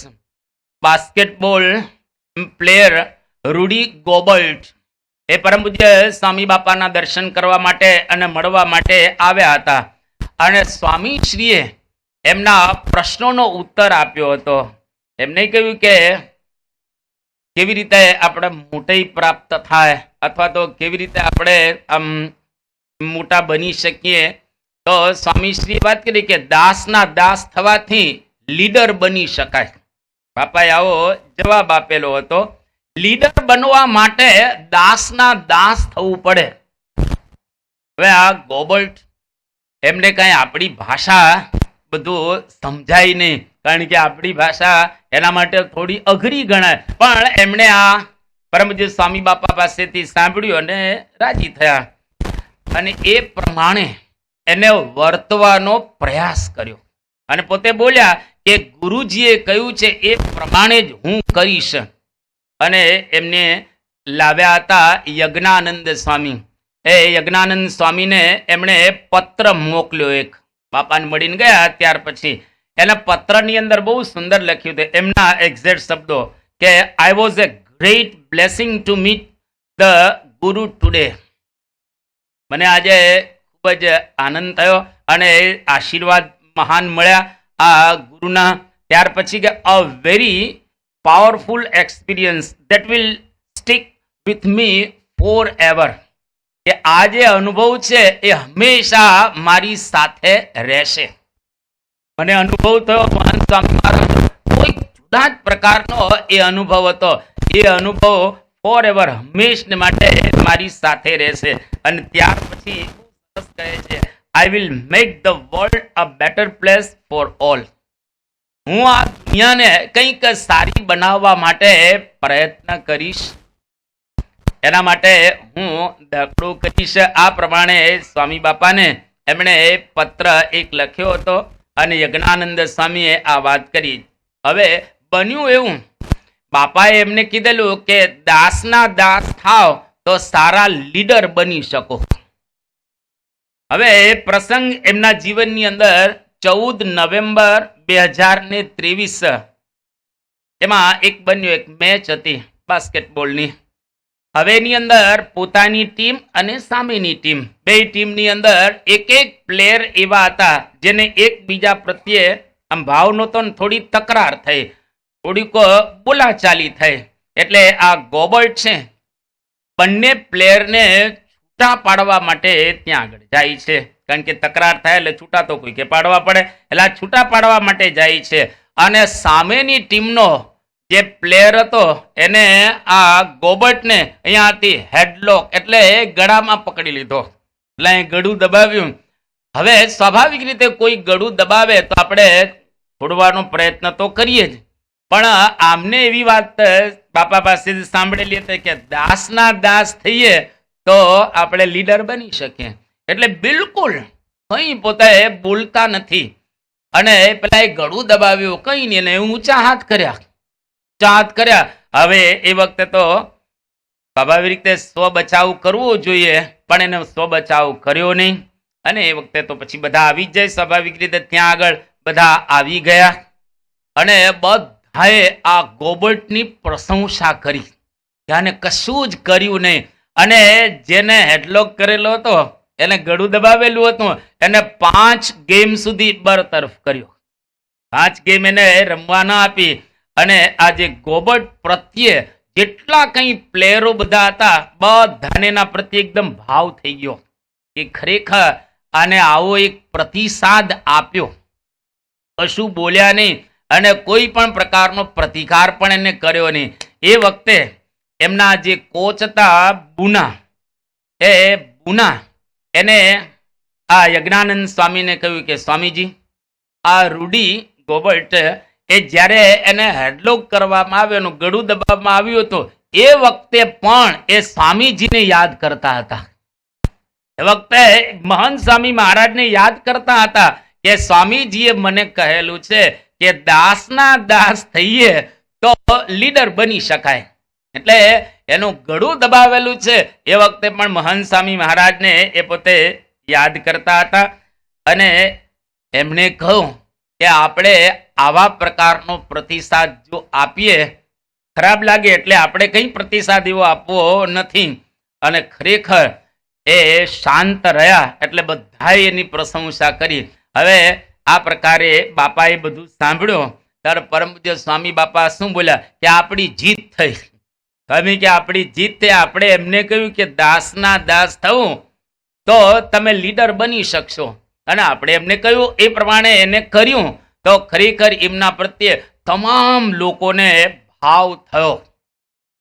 બાસ્કેટબોલ પ્લેયર રૂડી ગોબલ્ટ એ પરમ પૂજ્ય સ્વામી બાપાના દર્શન કરવા માટે અને મળવા માટે આવ્યા હતા. અને સ્વામીશ્રીએ એમના પ્રશ્નોનો ઉત્તર આપ્યો હતો. એમને કહ્યું કે કેવી રીતે આપણે મોટાઈ પ્રાપ્ત થાય, અથવા તો કેવી રીતે આપણે આમ મોટા બની શકીએ. તો સ્વામીશ્રીએ વાત કરી કે દાસના દાસ થવાથી લીડર બની શકાય. બાપાએ આવો જવાબ આપેલો હતો. લીડર બનવા માટે દાસના દાસ થવું પડે. હવે આ ગોબલ્ટ એમને કઈ આપણી ભાષા બધું સમજાય નહીં, કારણ કે આપણી ભાષા એના માટે થોડી અઘરી ગણાય. પણ એમણે આ પરમજી સ્વામી બાપા પાસેથી સાંભળ્યું અને રાજી થયા, અને એ પ્રમાણે એને વર્તવાનો પ્રયાસ કર્યો. અને પોતે બોલ્યા કે ગુરુજીએ કહ્યું છે એ પ્રમાણે જ હું કરીશ. અને એમને લાવ્યા હતા યજ્ઞાનંદ સ્વામી. એ યજ્ઞાનંદ સ્વામીને એમણે પત્ર મોકલ્યો એક. બાપાને મળીને ગયા ત્યાર પછી એના પત્રની અંદર બહુ સુંદર લખ્યું હતું. એમના એક્ઝેક્ટ શબ્દો કે I was A great blessing to meet the ગુરુ ટુડે. મને આજે ખૂબ જ આનંદ થયો અને આશીર્વાદ મહાન મળ્યા આ ગુરુના. ત્યાર પછી કે a very powerful experience that will stick with me for ever. કે આ જે અનુભવ છે એ હંમેશા મારી સાથે રહેશે. મને અનુભવ થયો મહાન સ્વામી મહારાજ કોઈ જુદા જ પ્રકારનો એ અનુભવ હતો. એ અનુભવ ફોર એવર હંમેશને માટે મારી સાથે રહેશે. અને ત્યાર પછી સરસ કહે છે I will make the world a better place for all. હું આ દુનિયાને કંઈક સારી બનાવવા માટે પ્રયત્ન કરીશ. એના માટે હું દાખલો કરીશ. આ પ્રમાણે સ્વામી બાપાને એમણે પત્ર એક લખ્યો હતો અને યજ્ઞાનંદ સ્વામીએ આ વાત કરી. હવે બન્યું એવું, બાપાએ એમને કીધેલું કે દાસના દાસ થાવ તો સારા લીડર બની શકો. હવે પ્રસંગ એમના જીવનની અંદર 14 નવેમ્બર 2023 એમાં એક બન્યું, એક મેચ હતી બાસ્કેટબોલની. હવે એની અંદર પોતાની ટીમ અને સામેની ટીમ, બે ટીમની અંદર એક એક પ્લેયર એવા હતા જેને એકબીજા પ્રત્યે આમ ભાવ નહોતો ને થોડી તકરાર થઈ, થોડીક બોલાચાલી થઈ. એટલે આ ગોબર્ટ છે બંને પ્લેયરને છૂટા પાડવા માટે ત્યાં આગળ જાય છે. કારણ કે તકરાર થાય એટલે છૂટા તો કોઈ કે પાડવા પડે, એટલે આ છૂટા પાડવા માટે જાય છે. અને સામેની ટીમનો જે પ્લેયર હતો એને આ ગોબર્ટને અહીંયાથી હેડલોક એટલે ગળામાં પકડી લીધો. એટલે અહીં ગળું દબાવ્યું. હવે સ્વાભાવિક રીતે કોઈ ગળું દબાવે તો આપણે છોડવાનો પ્રયત્ન તો કરીએ જ, પણ આમને એવી વાત બાપા પાસેથી સાંભળેલી હતી કે દાસના દાસ થઈએ તો આપણે લીડર બની શકીએ. એટલે બિલકુલ કંઈ પોતે બોલતા નથી. અને પેલા એ ગળું દબાવ્યું, કંઈ નહીં, એને ઊંચા હાથ કર્યા. હવે એ વખતે તો સ્વાભાવિક રીતે સ્વ બચાવ કરવો જોઈએ, પણ એને સ્વ બચાવ કર્યો નહીં. અને એ વખતે તો પછી બધા આવી જ જાય સ્વાભાવિક રીતે. ત્યાં આગળ બધા આવી ગયા અને બધાએ આ ગોબર્ટની પ્રશંસા કરી કે આને કશું જ કર્યું નહીં. અને જેને હેડલોક કરેલો હતો એને ગળું દબાવેલું હતું એને 5 ગેમ સુધી બરતરફ કર્યો. 5 ગેમ એને રમવા ન આપી. અને આ જે ગોબર્ટ પ્રત્યે જેટલા કંઈ પ્લેયરો બધા હતા બધાને એના પ્રત્યે એકદમ ભાવ થઈ ગયો કે ખરેખર આને આવો એક પ્રતિસાદ આપ્યો. કશું બોલ્યા નહીં અને કોઈ પણ પ્રકારનો પ્રતિકાર પણ એને કર્યો નહીં. એ વખતે એમના જે કોચ હતા બુના, એ બુના એને આ યજ્ઞાનંદ સ્વામીને કહ્યું કે સ્વામીજી આ રૂડી ગોબર્ટ એ જ્યારે એને હેડલોક કરવામાં આવ્યો, એનું ગળું દબાવવામાં આવ્યું હતું, એ વખતે પણ એ સ્વામીજીને યાદ કરતા હતા. એ વખતે મહંત સ્વામી મહારાજને યાદ કરતા હતા કે સ્વામીજીએ મને કહેલું છે કે દાસના દાસ થઈએ તો લીડર બની શકાય. એટલે એનું ગળું દબાવેલું છે એ વખતે પણ મહંત સ્વામી મહારાજને એ પોતે યાદ કરતા હતા. અને એમણે કહ્યું કે આપણે આવા પ્રકારનો પ્રતિસાદ જો આપીએ, ખરાબ લાગે એટલે આપણે કઈ પ્રતિસાદ એવો આપવો નથી. અને ખરેખર એ શાંત રહ્યા એટલે બધાએ એની પ્રશંસા કરી. હવે આ પ્રકારે બાપાએ બધું સાંભળ્યું ત્યારે પરમ પૂજ્ય સ્વામી બાપા શું બોલ્યા કે આપણી જીત થઈ. તમે કે આપણી જીત થઈ. આપણે એમને કહ્યું કે દાસના દાસ થવું તો તમે લીડર બની શકશો, અને આપણે એમને કહ્યું એ પ્રમાણે એને કર્યું તો ખરેખર એમના પ્રત્યે તમામ લોકોને ભાવ થયો.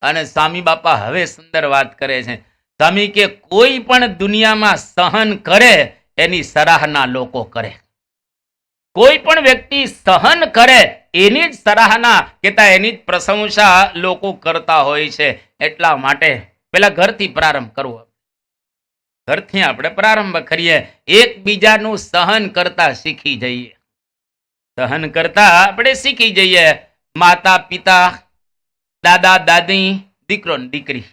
અને સ્વામી બાપા હવે સુંદર વાત કરે છે. સ્વામી કે કોઈ પણ દુનિયામાં સહન કરે એની સરાહના લોકો કરે. કોઈ પણ વ્યક્તિ સહન કરે એની જ સરાહના કેતા એની જ પ્રશંસા લોકો કરતા હોય છે. એટલા માટે પેલા ઘરથી પ્રારંભ કરવો. ઘરથી આપણે પ્રારંભ કરીએ, એકબીજાનું સહન કરતા શીખી જઈએ. સહન કરતા આપણે શીખી જઈએ. માતા પિતા, દાદા દાદી, દીકરો ને દીકરી,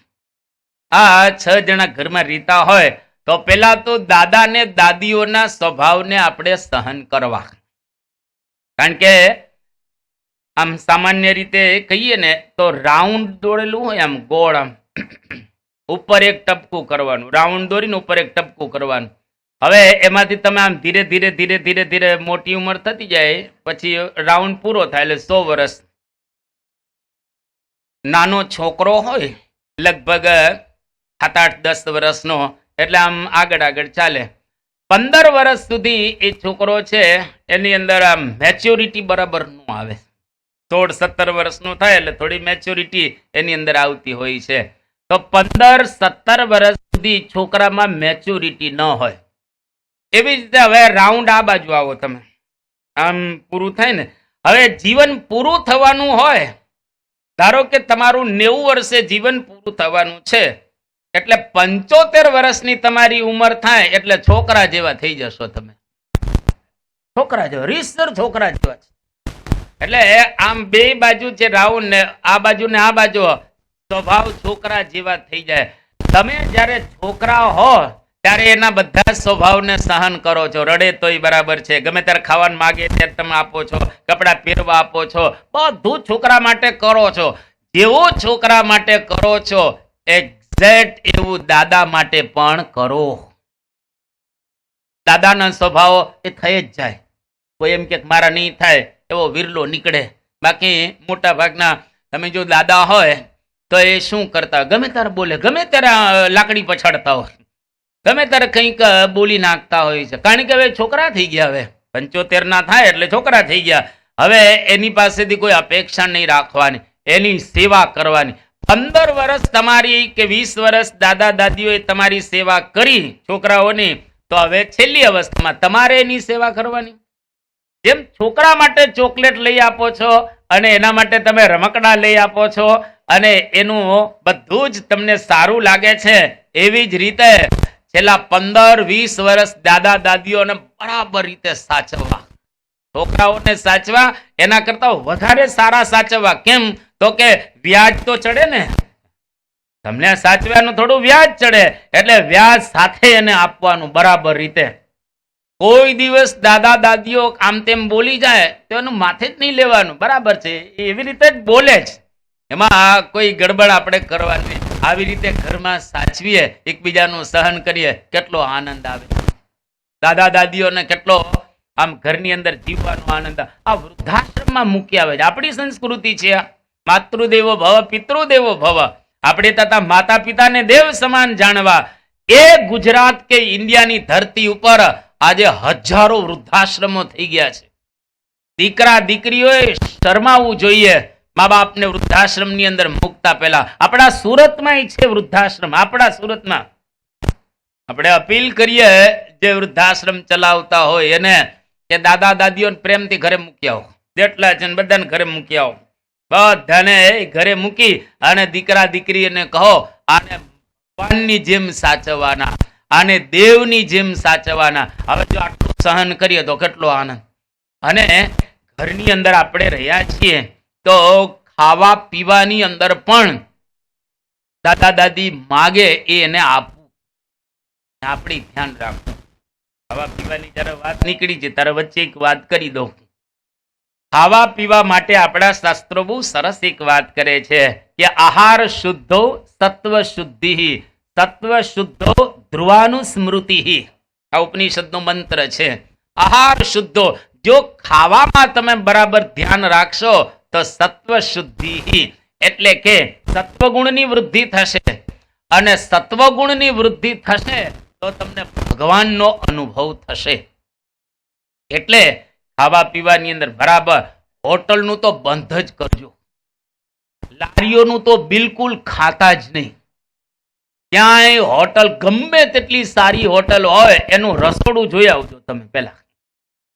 આ 6 જણા ઘરમાં રહેતા હોય તો પેલા તો દાદા ને દાદીઓના સ્વભાવને આપણે સહન કરવા. કારણ કે આમ સામાન્ય રીતે કહીએ ને તો રાઉન્ડ દોરેલું હોય, આમ ગોળ, આમ ઉપર એક ટપકું કરવાનું, રાઉન્ડ દોરીને ઉપર એક ટપકું કરવાનું. હવે એમાંથી તમે આમ ધીરે ધીરે ધીરે ધીરે ધીરે મોટી ઉંમર થતી જાય, પછી રાઉન્ડ પૂરો થાય એટલે 100 વર્ષ. નાનો છોકરો હોય લગભગ 7-8-10 વર્ષનો, એટલે આમ આગળ આગળ ચાલે. 15 વર્ષ સુધી એ છોકરો છે એની અંદર આમ મેચ્યોરિટી બરાબર નું આવે. 16-17 વર્ષનો થાય એટલે થોડી મેચ્યોરિટી એની અંદર આવતી હોય છે. તો 15-17 વર્ષ સુધી છોકરામાં મેચ્યોરિટી ન હોય. એવી રીતે હવે રાઉન્ડ આ બાજુ આવો તમે, આમ પૂરું થાય ને. હવે જીવન પૂરું થવાનું હોય, ધારો કે તમારું 90 વર્ષે જીવન પૂરું થવાનું છે, એટલે 75 વર્ષની તમારી ઉંમર થાય એટલે છોકરા જેવા થઈ જશો તમે. છોકરા જેવા, રીસર છોકરા જેવા છે. એટલે આમ બે બાજુ છે રાઉન્ડ ને આ બાજુ ને આ બાજુ, સ્વભાવ છોકરા જેવા થઈ જાય. તમે જ્યારે છોકરા હો ત્યારે એના બધા સ્વભાવને સહન કરો છો. રડે તોય બરાબર છે, ગમે ત્યારે ખાવાનું માગે ત્યારે તમે આપો છો, કપડાં પહેરવા આપો છો, બધું છોકરા માટે કરો છો. જેવું છોકરા માટે કરો છો એક્ઝેક્ટ એવું દાદા માટે પણ કરો. દાદાના સ્વભાવ એ થઈ જ જાય. કોઈ એમ કે મારા નહીં થાય એવો વિરલો નીકળે. બાકી મોટા ભાગના તમે જો દાદા હોય તો એ શું કરતા, ગમે ત્યારે બોલે, ગમે ત્યારે લાકડી પછાડતા હોય, ગમે ત્યારે કંઈક બોલી નાખતા હોય છે. કારણ કે હવે છોકરા થઈ ગયા. હવે 75 ના થાય એટલે છોકરા થઈ ગયા. હવે એની પાસેથી કોઈ અપેક્ષા નહીં રાખવાની, એની સેવા કરવાની. 15 વર્ષ તમારી કે 20 વર્ષ દાદા દાદીઓએ તમારી સેવા કરી છોકરાઓની, તો હવે છેલ્લી અવસ્થામાં તમારે એની સેવા કરવાની. જેમ છોકરા માટે ચોકલેટ લઈ આપો છો અને એના માટે તમે રમકડા લઈ આપો છો અને એનું બધું જ તમને સારું લાગે છે, એવી જ રીતે છેલ્લા 15-20 વર્ષ દાદા દાદીઓને બરાબર રીતે સાચવવા. છોકરાઓને સાચવા એના કરતા વધારે સારા સાચવવા. કેમ તો કે વ્યાજ તો ચડે ને, તમને સાચવ્યાનું થોડું વ્યાજ ચડે, એટલે વ્યાજ સાથે એને આપવાનું બરાબર રીતે. કોઈ દિવસ દાદા દાદીઓ આમ તેમ બોલી જાય તો એનું માથે જ નહીં લેવાનું. બરાબર છે, એવી રીતે જ બોલે જ, એમાં કોઈ ગડબડ આપણે કરવાની. આવી રીતે ઘરમાં સાચવીએ, એકબીજાનું સહન કરીએ, કેટલો આનંદ આવે. દાદા દાદીઓને કેટલો આમ ઘરની અંદર જીવવાનો આનંદ. આ વૃદ્ધાશ્રમમાં મૂકી આવે છે. આપણી સંસ્કૃતિ છે માતૃદેવો ભવ પિતૃદેવો ભવ. આપણે તથા માતા પિતાને દેવ સમાન જાણવા. એ ગુજરાત કે ઇન્ડિયાની ધરતી ઉપર આજે હજારો વૃદ્ધાશ્રમો થઈ ગયા છે. દીકરા દીકરીઓએ શરમાવું જોઈએ મા બાપને વૃદ્ધાશ્રમની અંદર મૂકતા પહેલા. આપણા સુરતમાં છે વૃદ્ધાશ્રમ, આપણા સુરતમાં. આપણે અપીલ કરીએ જે વૃદ્ધાશ્રમ ચલાવતા હોય એને કે દાદા દાદીઓને પ્રેમથી ઘરે મૂકી આવો, જેટલા છે ને બધાને ઘરે મૂકી આવો. બધાને ઘરે મૂકી અને દીકરા દીકરીને કહો આને ભગવાનની જેમ સાચવવાના, આને દેવની જેમ સાચવવાના. હવે જો આટલું સહન કરીએ તો કેટલો આનંદ. અને ઘરની અંદર આપણે રહ્યા છીએ તો ખાવા પીવાની અંદર પણ દાદા દાદી માગે એને આપવું, આપણી ધ્યાન રાખવું. ખાવા પીવાની જયારે વાત નીકળી છે ત્યારે વચ્ચે એક વાત કરી દઉં. ખાવા પીવા માટે આપણા શાસ્ત્રો બહુ સરસ એક વાત કરે છે કે આહાર શુદ્ધો સત્વ શુદ્ધિ, સત્વ શુદ્ધો ધ્રુવાનુસ્મૃતિ. આ ઉપનિષદનો મંત્ર છે. આહાર શુદ્ધો, જો ખાવામાં તમે બરાબર ધ્યાન રાખશો તો સત્વ શુદ્ધિ એટલે કે સત્વગુણની વૃદ્ધિ થશે, અને સત્વગુણની વૃદ્ધિ થશે તો તમને ભગવાનનો અનુભવ થશે. એટલે ખાવા પીવાની અંદર બરાબર, હોટલનું તો બંધ જ કરજો, લારીઓનું તો બિલકુલ ખાતા જ નહીં. ક્યાંય હોટલ ગમે તેટલી સારી હોટલ હોય એનું રસોડું જોઈ આવજો તમે પહેલા,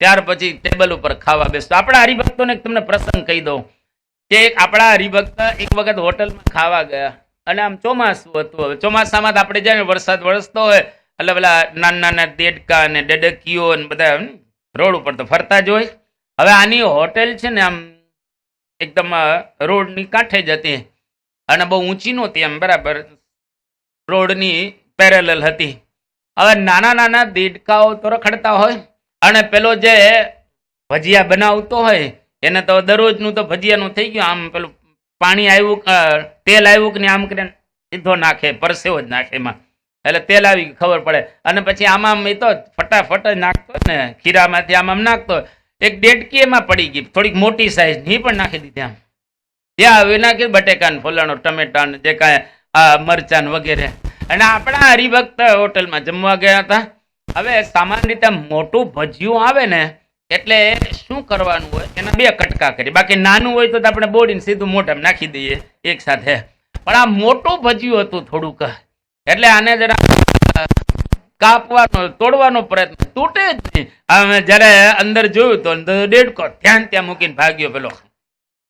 ત્યાર પછી ટેબલ ઉપર ખાવા બેસતો. આપણા હરિભક્તોને તમને પ્રસંગ કહી દઉં કે આપણા હરિભક્ત એક વખત હોટલમાં ખાવા ગયા અને આમ ચોમાસું હતું. હવે ચોમાસામાં આપણે જાય ને વરસાદ વરસતો હોય એટલે પેલા નાના નાના દેડકા અને ડેડકીઓ ને બધા રોડ ઉપર તો ફરતા જ હોય. હવે આની હોટેલ છે ને આમ એકદમ રોડની કાંઠે જ હતી અને બહુ ઊંચી નહોતી, એમ બરાબર રોડની પેરેલલ હતી. હવે નાના નાના દેડકાઓ તો રખડતા હોય અને પેલો જે ભજીયા બનાવતો હોય એને તો દરરોજનું તો ભજીયાનું થઈ ગયું, આમ પેલું પાણી આવ્યું, તેલ આવ્યું કે આમ કરીને સીધો નાખે, પરસેવો જ નાખે એમાં, એટલે તેલ આવી ખબર પડે. અને પછી આમાં એ તો ફટાફટ જ નાખતો ને, ખીરામાંથી આમ નાખતો. એક ડેડકી એમાં પડી ગઈ, થોડીક મોટી સાઈઝ ની પણ નાખી દીધી. આમ ત્યાં હવે નાખી બટેકા ને ફોલાણો ટમેટા ને જે કાંઈ મરચાં વગેરે. અને આપણા હરિભક્ત હોટલમાં જમવા ગયા હતા. હવે સામાન્ય રીતે મોટું ભજીયું આવે ને એટલે શું કરવાનું હોય, એના 2 કટકા કરી, બાકી નાનું હોય તો આપણે બોડીને સીધું મોઢામાં નાખી દઈએ એક સાથે. પણ આ મોટું ભજીયું હતું થોડુંક, એટલે આને જરા કાપવાનો તોડવાનો પ્રયત્ન, તૂટે જ નહીં. હવે જયારે અંદર જોયું તો દેડકો ત્યાં મૂકીને ભાગ્યો પેલો.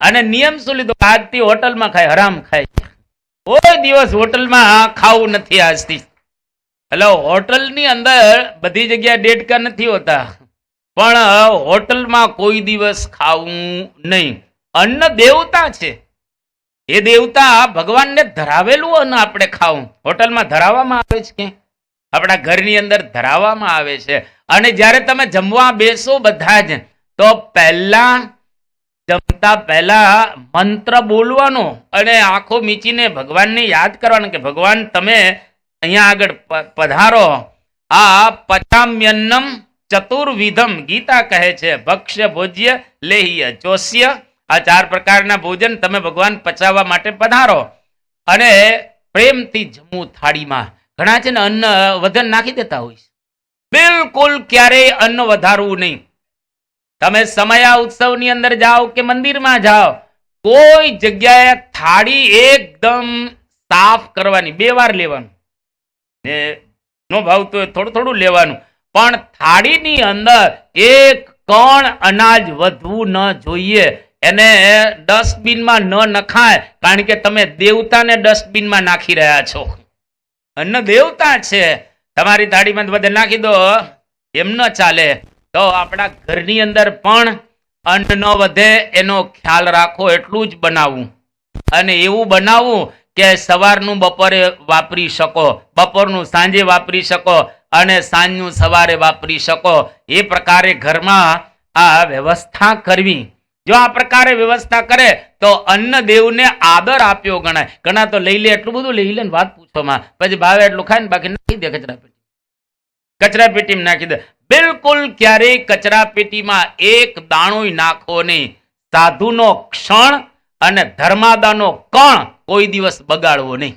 અને નિયમ શું લીધો, આજથી હોટલમાં ખાય, હરામ ખાય, કોઈ દિવસ હોટલમાં ખાવું નથી આજથી. એટલે હોટલની અંદર બધી જગ્યાએ દેડકા નથી હોતા, પણ હોટલમાં કોઈ દિવસ ખાવું નહીં. અન્ન દેવતા છે, એ દેવતા ભગવાનને ધરાવેલું અન્ન આપણે ખાવું. હોટલમાં ધરાવવામાં આવે છે કે આપણા ઘરની અંદર ધરાવવામાં આવે છે. અને જ્યારે તમે જમવા બેસો બધા જ, તો પહેલા જમતા પહેલા મંત્ર બોલવાનો અને આંખો મીચીને ભગવાનને યાદ કરવાનું કે ભગવાન તમે અહીંયા આગળ પધારો. આ પચામ્યન્નમ ચતુર્વિધમ ગીતા કહે છે, ભક્ષ્ય ભોજ્ય લેહ્ય ચોસ્ય. આ 4 પ્રકારના ભોજન તમે ભગવાન પચાવવા માટે પધારો. અને પ્રેમથી જમવું થાળીમાં. ઘણા છે ને અન્ન વધન નાખી દેતા હોય છે, બિલકુલ ક્યારેય અન્ન વધારવું નહીં. તમે સમયા ઉત્સવની અંદર જાઓ કે મંદિરમાં જાઓ, કોઈ જગ્યાએ થાળી એકદમ સાફ કરવાની, 2 વાર લેવાનું, ને નો ભાવતું થોડું થોડું લેવાનું, પણ થાળીની અંદર એક કણ અનાજ વધવું ન જોઈએ. એને ડસ્ટબિનમાં ન નખાય, કારણ કે તમે દેવતાને ડસ્ટબિનમાં નાખી રહ્યા છો. અન્ન દેવતા છે, તમારી થાળીમાં બધે નાખી દો, એમ ન ચાલે. તો આપણા ઘરની અંદર પણ અન્ન ન વધે એનો ખ્યાલ રાખો, એટલું જ બનાવવું. અને એવું બનાવવું કે સવારનું બપોરે વાપરી શકો, બપોરનું સાંજે વાપરી શકો, અને સાંજનું સવારે વાપરી શકો. એ પ્રકારે ઘરમાં આ વ્યવસ્થા કરવી. જો આ પ્રકારે વ્યવસ્થા કરે તો અન્ન દેવને આદર આપ્યો ગણાય. ઘણા તો લઈ લે, એટલું બધું લઈ લે ને વાત પૂછવામાં, પછી ભાવે એટલું ખાય ને બાકી નાખી દે કચરા પેટી, કચરા પેટીમાં નાખી દે. બિલકુલ ક્યારેય કચરા પેટીમાં એક દાણો નાખો નહીં. સાધુનો ક્ષણ અને ધર્માદાનો કણ કોઈ દિવસ બગાડવો નહીં.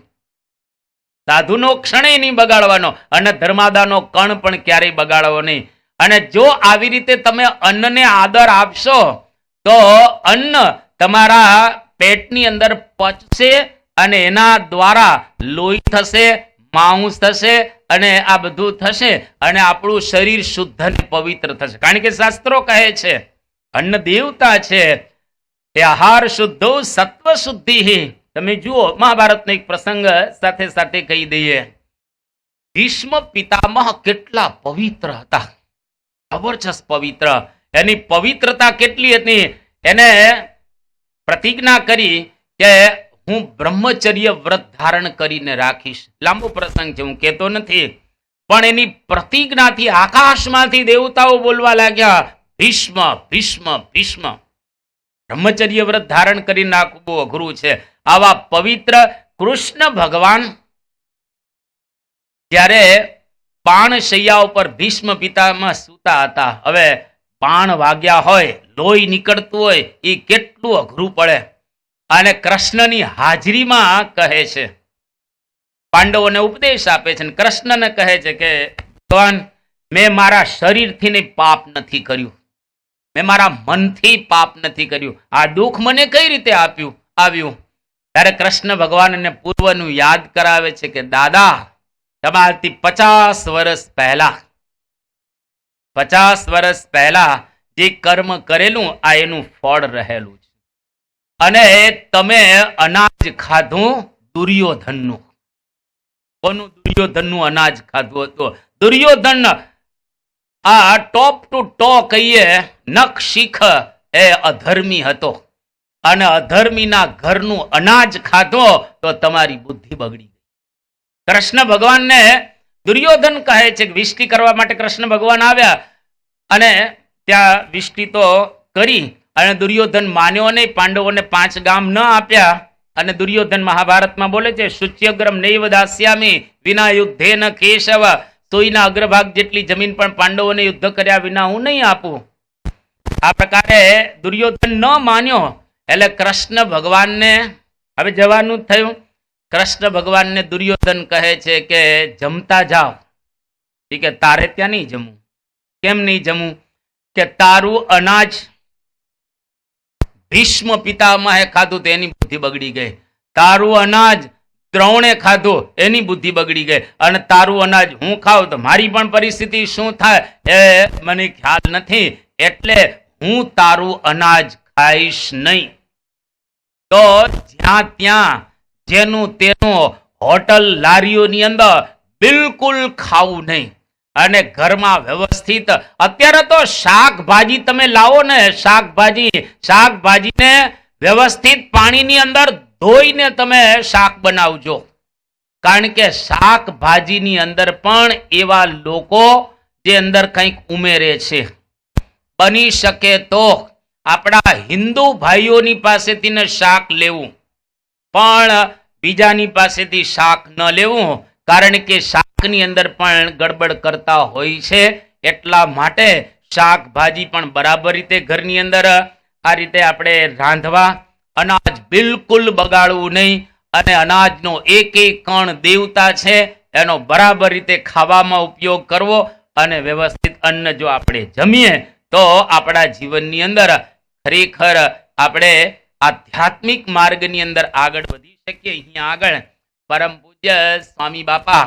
સાધુનો ક્ષણે નહીં બગાડવાનો અને ધર્માદાનો કણ પણ ક્યારેય બગાડવો નહીં. અને જો આવી રીતે તમે અન્નને આદર આપશો તો અન્ન તમારા પેટની અંદર પચશે અને એના દ્વારા લોહી થશે, માંસ થશે, અને આ બધું થશે અને આપણું શરીર શુદ્ધ અને પવિત્ર થશે. કારણ કે શાસ્ત્રો કહે છે અન્ન દેવતા છે એ આહાર શુદ્ધો સત્વ શુદ્ધિ. તમે જુઓ મહાભારતનો એક પ્રસંગ સાથે સાથે કહી દઈએ. ભીષ્મ પિતામહ કેટલા પવિત્ર હતા, જબરજસ્ત પવિત્ર. એની પવિત્રતા કેટલી હતી, એને પ્રતિજ્ઞા કરી કે હું બ્રહ્મચર્ય વ્રત ધારણ કરીને રાખીશ. લાંબો પ્રસંગ છે, હું કહેતો નથી, પણ એની પ્રતિજ્ઞાથી આકાશમાંથી દેવતાઓ બોલવા લાગ્યા ભીષ્મ ભીષ્મ ભીષ્મ. બ્રહ્મચર્ય વ્રત ધારણ કરીને રાખવું બહુ અઘરું છે. આવા પવિત્ર કૃષ્ણ ભગવાન જ્યારે બાણ શૈયા ઉપર ભીષ્મ પિતામાં સૂતા હતા. હવે બાણ વાગ્યા હોય, લોહી નીકળતું હોય, એ કેટલું અઘરું પડે. અને કૃષ્ણની હાજરીમાં કહે છે, પાંડવોને ઉપદેશ આપે છે, કૃષ્ણને કહે છે કે ભગવાન, મેં મારા શરીરથી ને પાપ નથી કર્યું, મેં મારા મનથી પાપ નથી કર્યું, આ દુઃખ મને કઈ રીતે આવ્યું. ત્યારે કૃષ્ણ ભગવાનને પૂર્વનું યાદ કરાવે છે કે દાદા, તમારાથી 50 વર્ષ પહેલા જે કર્મ કરેલું આ એનું ફળ રહેલું છે. અને તમે અનાજ ખાધું દુર્યોધનનું. કોનું? દુર્યોધનનું અનાજ ખાધું હતું. દુર્યોધન આ ટોપ ટુ ટો કહીએ નખ શીખ એ અધર્મી હતો, અને અધર્મીના ઘરનું અનાજ ખાધો તો તમારી બુદ્ધિ બગડી ગઈ. કૃષ્ણ ભગવાનને દુર્યોધન કહે છે કે વિષ્ટિ કરવા માટે કૃષ્ણ ભગવાન આવ્યા, અને ત્યાં વિષ્ટિ તો કરી, અને દુર્યોધન માન્યો નહીં. પાંડવોને 5 ગામ ન આપ્યા. અને દુર્યોધન મહાભારતમાં બોલે છે, શુચ્યગ્રમ નૈવ દાસ્યામિ વિના યુદ્ધે ન કેશવ. સોયના અગ્રભાગ જેટલી જમીન પણ પાંડવોને યુદ્ધ કર્યા વિના હું નહીં આપું. આ પ્રકારે દુર્યોધન ન માન્યો. એટલે કૃષ્ણ ભગવાનને હવે જવાનું થયું. કૃષ્ણ ભગવાનને દુર્યોધન કહે છે કે જમતા જાઓ. કે તારે ત્યાં નહીં જમવું. કેમ નહીં જમવું? કે તારું અનાજ ભીષ્મ પિતામહે ખાધું તો એની બુદ્ધિ બગડી ગઈ, તારું અનાજ દ્રોણે ખાધું એની બુદ્ધિ બગડી ગઈ, અને તારું અનાજ હું ખાઉં તો મારી પણ પરિસ્થિતિ શું થાય એ મને ખ્યાલ નથી, એટલે હું તારું અનાજ ખાઈશ નહીં. તો જ્યાં ત્યાં જેનું તેનું હોટલ લારીઓની અંદર બિલકુલ ખાવું નહીં. અને ઘરમાં વ્યવસ્થિત, અત્યારે તો શાકભાજી તમે લાવો ને, શાકભાજીને વ્યવસ્થિત પાણીની અંદર ધોઈને તમે શાક બનાવજો. કારણ કે શાકભાજીની અંદર પણ એવા લોકો જે અંદર કંઈક ઉમેરે છે. બની શકે તો આપણા હિન્દુ ભાઈઓની પાસેથી શાક લેવું, પણ બીજાની પાસેથી શાક ન લેવું, કારણ કે શાકની અંદર પણ ગડબડ કરતા હોય છે. એટલા માટે શાકભાજી પણ બરાબર રીતે ઘરની અંદર આ રીતે આપણે રાંધવા, અનાજ બિલકુલ બગાડવું નહીં, અને અનાજનો એક એક કણ દેવતા છે એનો બરાબર રીતે ખાવામાં ઉપયોગ કરવો. અને વ્યવસ્થિત અન્ન જો આપણે જમીએ તો આપણા જીવનની અંદર ખરેખર આપણે આધ્યાત્મિક માર્ગની અંદર આગળ વધી શકીએ. અહીંયા આગળ પરમ પૂજ્ય સ્વામી બાપા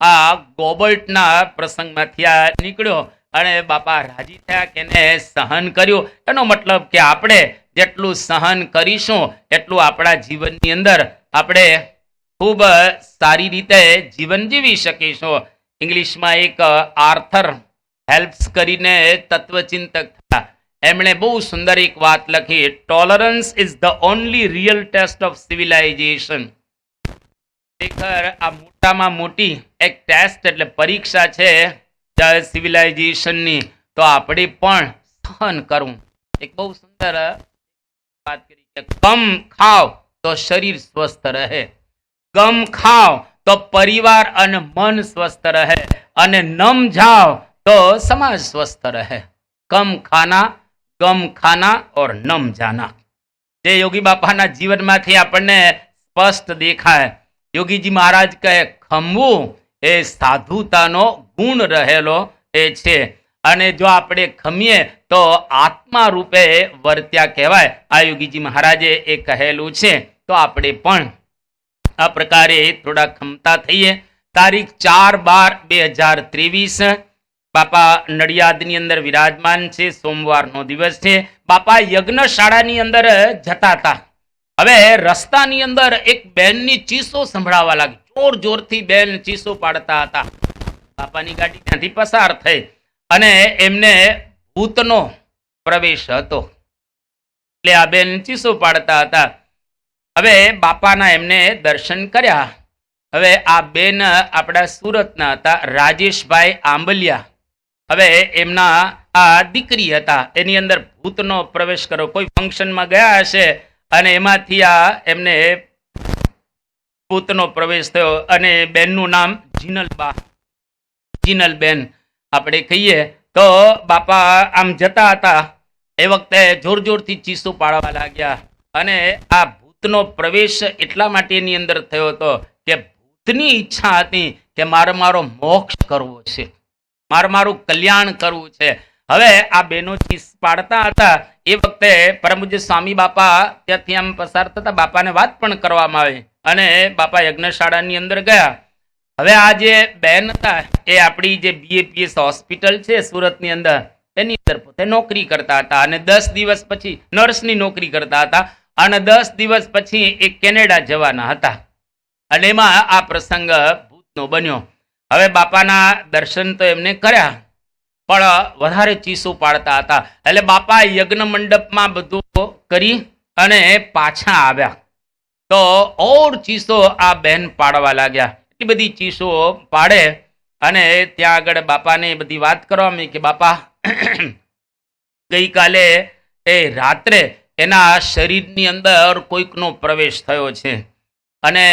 આ ગોબર્ટના પ્રસંગમાંથી આ નીકળ્યો, અને બાપા રાજી થયા કે એને સહન કર્યું. એનો મતલબ કે આપણે જેટલું સહન કરીશું એટલું આપણા જીવનની અંદર આપણે ખૂબ સારી રીતે જીવન જીવી શકીશું. ઇંગ્લિશમાં એક આર્થર હેલ્પ્સ કરીને તત્વચિંતક હતા, એમણે બહુ સુંદર એક વાત લખી, tolerance is the only real test of civilisation. ખરેખર આ મોટામાં મોટી એક ટેસ્ટ એટલે પરીક્ષા છે સિવિલાઇઝેશનની, તો આપણે પણ સહન કરવું. એક બહુ સુંદર વાત કરી કે કમ ખાવ તો શરીર સ્વસ્થ રહે, કમ ખાવ તો પરિવાર અને મન સ્વસ્થ રહે, અને નમ જાઓ તો સમાજ સ્વસ્થ રહે. કમ ખાના और નમ જાના. જે યોગી બાપાના જીવનમાંથી આપણને સ્પષ્ટ દેખાય. યોગીજી મહારાજ કહે ખમવું એ સાધુતાનો ગુણ રહેલો એ છે, અને જો આપણે ખમીએ તો આત્મા રૂપે વર્ત્યા કહેવાય. આ યોગીજી મહારાજે એ કહેલું છે. તો આપણે પણ આ પ્રકારે થોડા ખમતા થઈએ તારીખ 4/12/2023 બાપા નડિયાદની અંદર વિરાજમાન છે. સોમવારનો દિવસ છે. બાપા યજ્ઞશાળાની અંદર જતા હતા. હવે રસ્તાની અંદર એક બેનની ચીસો સંભળાવા લાગી. જોર જોરથી બેન ચીસો પાડતા હતા. બાપાની ગાડી ત્યાંથી પસાર થઈ અને એમને ભૂતનો પ્રવેશ હતો. એટલે આ બેન ચીસો પાડતા હતા. હવે બાપાના એમને દર્શન કર્યા. હવે આ બેન આપણા સુરતના હતા, રાજેશભાઈ આંબલિયા. હવે એમના આ દીકરી હતા. એની અંદર ભૂતનો પ્રવેશ કરો. કોઈ ફંક્શનમાં ગયા હશે અને એમાંથી આ એમને ભૂતનો પ્રવેશ થયો. અને બેનનું નામ જીનલબા, જીનલબેન આપણે કહીએ. તો બાપા આમ જતા હતા એ વખતે જોર જોરથી ચીસો પાડવા લાગ્યા. અને આ ભૂતનો પ્રવેશ એટલા માટે એની અંદર થયો હતો કે ભૂતની ઈચ્છા હતી કે મારો મોક્ષ કરવો છે, મારું કલ્યાણ કરવું છે. હવે આ બેનો ચીસ પાડતા હતા એ વખતે પરમ પૂજ્ય સ્વામી બાપા ત્યાંથી આમ પસાર થતા. બાપાને વાત પણ કરવામાં આવી અને બાપા યજ્ઞશાળાની અંદર ગયા. હવે આ જે બેન હતા એ આપણી જે BAPS હોસ્પિટલ છે સુરતની અંદર, એની અંદર પોતે નોકરી કરતા હતા અને 10 દિવસ પછી નર્સની નોકરી કરતા હતા અને 10 દિવસ પછી એ કેનેડા જવાના હતા. અને એમાં આ પ્રસંગ ભૂતનો બન્યો. હવે બાપાના દર્શન તો એમને કર્યા પણ વધારે ચીસો પાડતા હતા. એટલે બાપા યજ્ઞ મંડપમાં બધું કરી અને પાછા આવ્યા તો ઓર ચીસો આ બેન પાડવા લાગ્યા. એટલી બધી ચીસો પાડે અને ત્યાં આગળ બાપાને બધી વાત કરવામાં કે બાપા ગઈકાલે એ રાત્રે એના શરીરની અંદર કોઈકનો પ્રવેશ થયો છે અને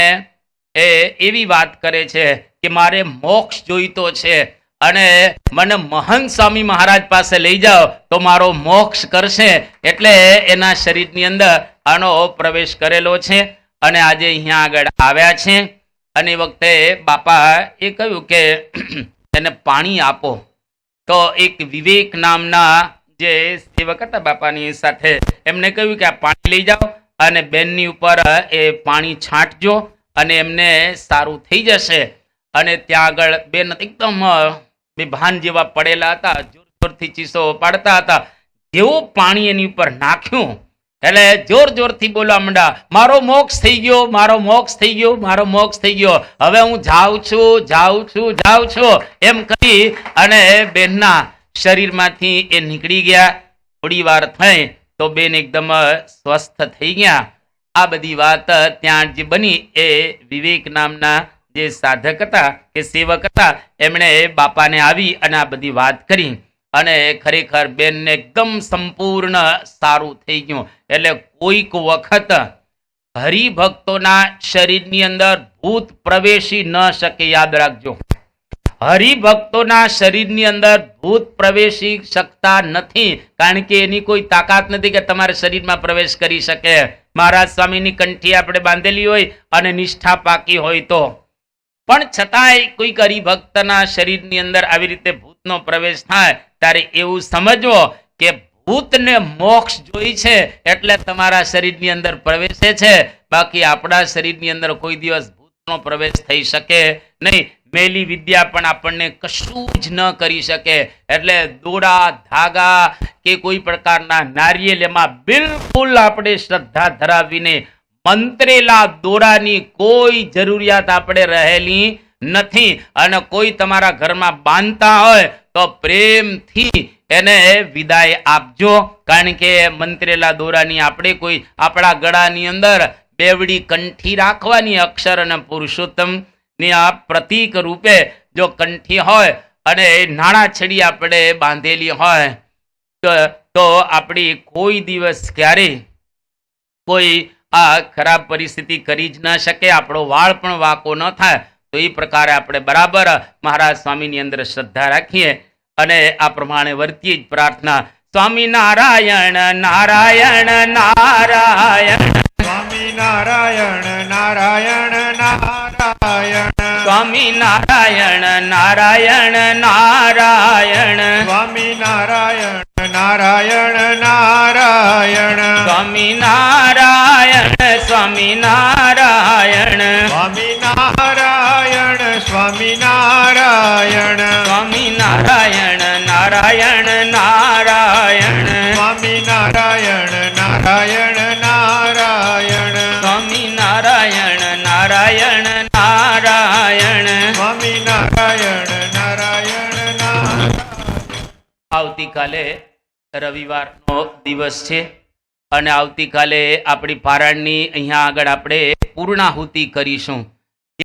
એ એવી વાત કરે છે કે મારે મોક્ષ જોઈતો છે અને મને મહંત સ્વામી મહારાજ પાસે લઈ જાઓ તો મારો મોક્ષ કરશે. એટલે એના શરીરની અંદર આનો પ્રવેશ કરેલો છે અને આજે અહીંયા આગળ આવ્યા છે. અને એ વખતે બાપા એ કહ્યું કે એને પાણી આપો. તો એક વિવેક નામના જે સેવક હતા બાપાની સાથે, એમને કહ્યું કે આ પાણી લઈ જાઓ અને બેનની ઉપર એ પાણી છાંટજો અને એમને સારું થઈ જશે. અને ત્યાં આગળ બેન એકદમ બેભાન જેવા પડેલા હતા, જોર જોરથી ચીસો પાડતા હતા. જેવું પાણી એની ઉપર નાખ્યું એટલે જોર જોરથી બોલવા માંડ્યા, મારો મોક્ષ થઈ ગયો, મારો મોક્ષ થઈ ગયો, મારો મોક્ષ થઈ ગયો, હવે હું જાઉં છું એમ કહી અને બેનના શરીરમાંથી એ નીકળી ગયા. થોડી વાર થઈ તો બેન એકદમ સ્વસ્થ થઈ ગયા. આ બધી વાત ત્યાં જે બની એ વિવેક નામના જે સાધક હતા કે સેવક હતા એમણે બાપાને આવી અને આ બધી વાત કરી અને ખરેખર બેનને એકદમ સંપૂર્ણ સારું થઈ ગયું. એટલે કોઈક વખત હરિભક્તોના શરીરની અંદર ભૂત પ્રવેશી ન શકે. યાદ રાખજો, હરિભક્તોના શરીરની અંદર ભૂત પ્રવેશી શકતા નથી, કારણ કે એની કોઈ તાકાત નથી કે તમારા શરીરમાં પ્રવેશ કરી શકે. મહારાજ સ્વામીની કંઠી આપણે બાંધેલી હોય અને નિષ્ઠા પાકી હોય તો પણ છતાંય કોઈક હરિભક્તના શરીરની અંદર આવી રીતે ભૂતનો પ્રવેશ થાય ત્યારે એવું સમજવો કે ભૂતને મોક્ષ જોઈ છે એટલે તમારા શરીરની અંદર પ્રવેશે છે. બાકી આપણા શરીરની અંદર કોઈ દિવસ ભૂતનો પ્રવેશ થઈ શકે નહીં. મેલી વિદ્યા પણ આપણને કશું જ ન કરી શકે. એટલે દોરા ધાગા કે કોઈ પ્રકારના નારિયેળ એમાં બિલકુલ આપણે શ્રદ્ધા ધરાવીને મંત્રેલા દોરાની કોઈ જરૂરિયાત આપણે રહેલી નથી. અને કોઈ તમારા ઘરમાં બાંધતા હોય તો પ્રેમથી એને વિદાય આપજો, કારણ કે મંત્રેલા દોરાની આપણે કોઈ આપણા ગળાની અંદર બેવડી કંઠી રાખવાની, અક્ષર અને પુરુષોત્તમ ની આ પ્રતીક રૂપે જો કંઠી હોય અને નાણાછડી આપણે બાંધેલી હોય તો આપણી કોઈ દિવસ ક્યારેય કોઈ આ ખરાબ પરિસ્થિતિ કરી જ ન શકે. આપણો વાળ પણ વાંકો ન થાય. તો એ પ્રકારે આપણે બરાબર મહારાજ સ્વામીની અંદર શ્રદ્ધા રાખીએ અને આ પ્રમાણે વર્તીએ જ પ્રાર્થના. સ્વામી નારાયણ નારાયણ નારાયણ, સ્વામી નારાયણ નારાયણ નારાયણ, સ્વામી નારાયણ નારાયણ નારાયણ, સ્વામી નારાયણ નારાયણ નારાયણ, સ્વામી નારાયણ, સ્વામી નારાયણ, સ્વામી નારાયણ, સ્વામી આવતીકાલે રવિવારનો દિવસ છે અને આવતીકાલે આપણી પારાયણની અહીંયા આગળ આપણે પૂર્ણાહુતિ કરીશું.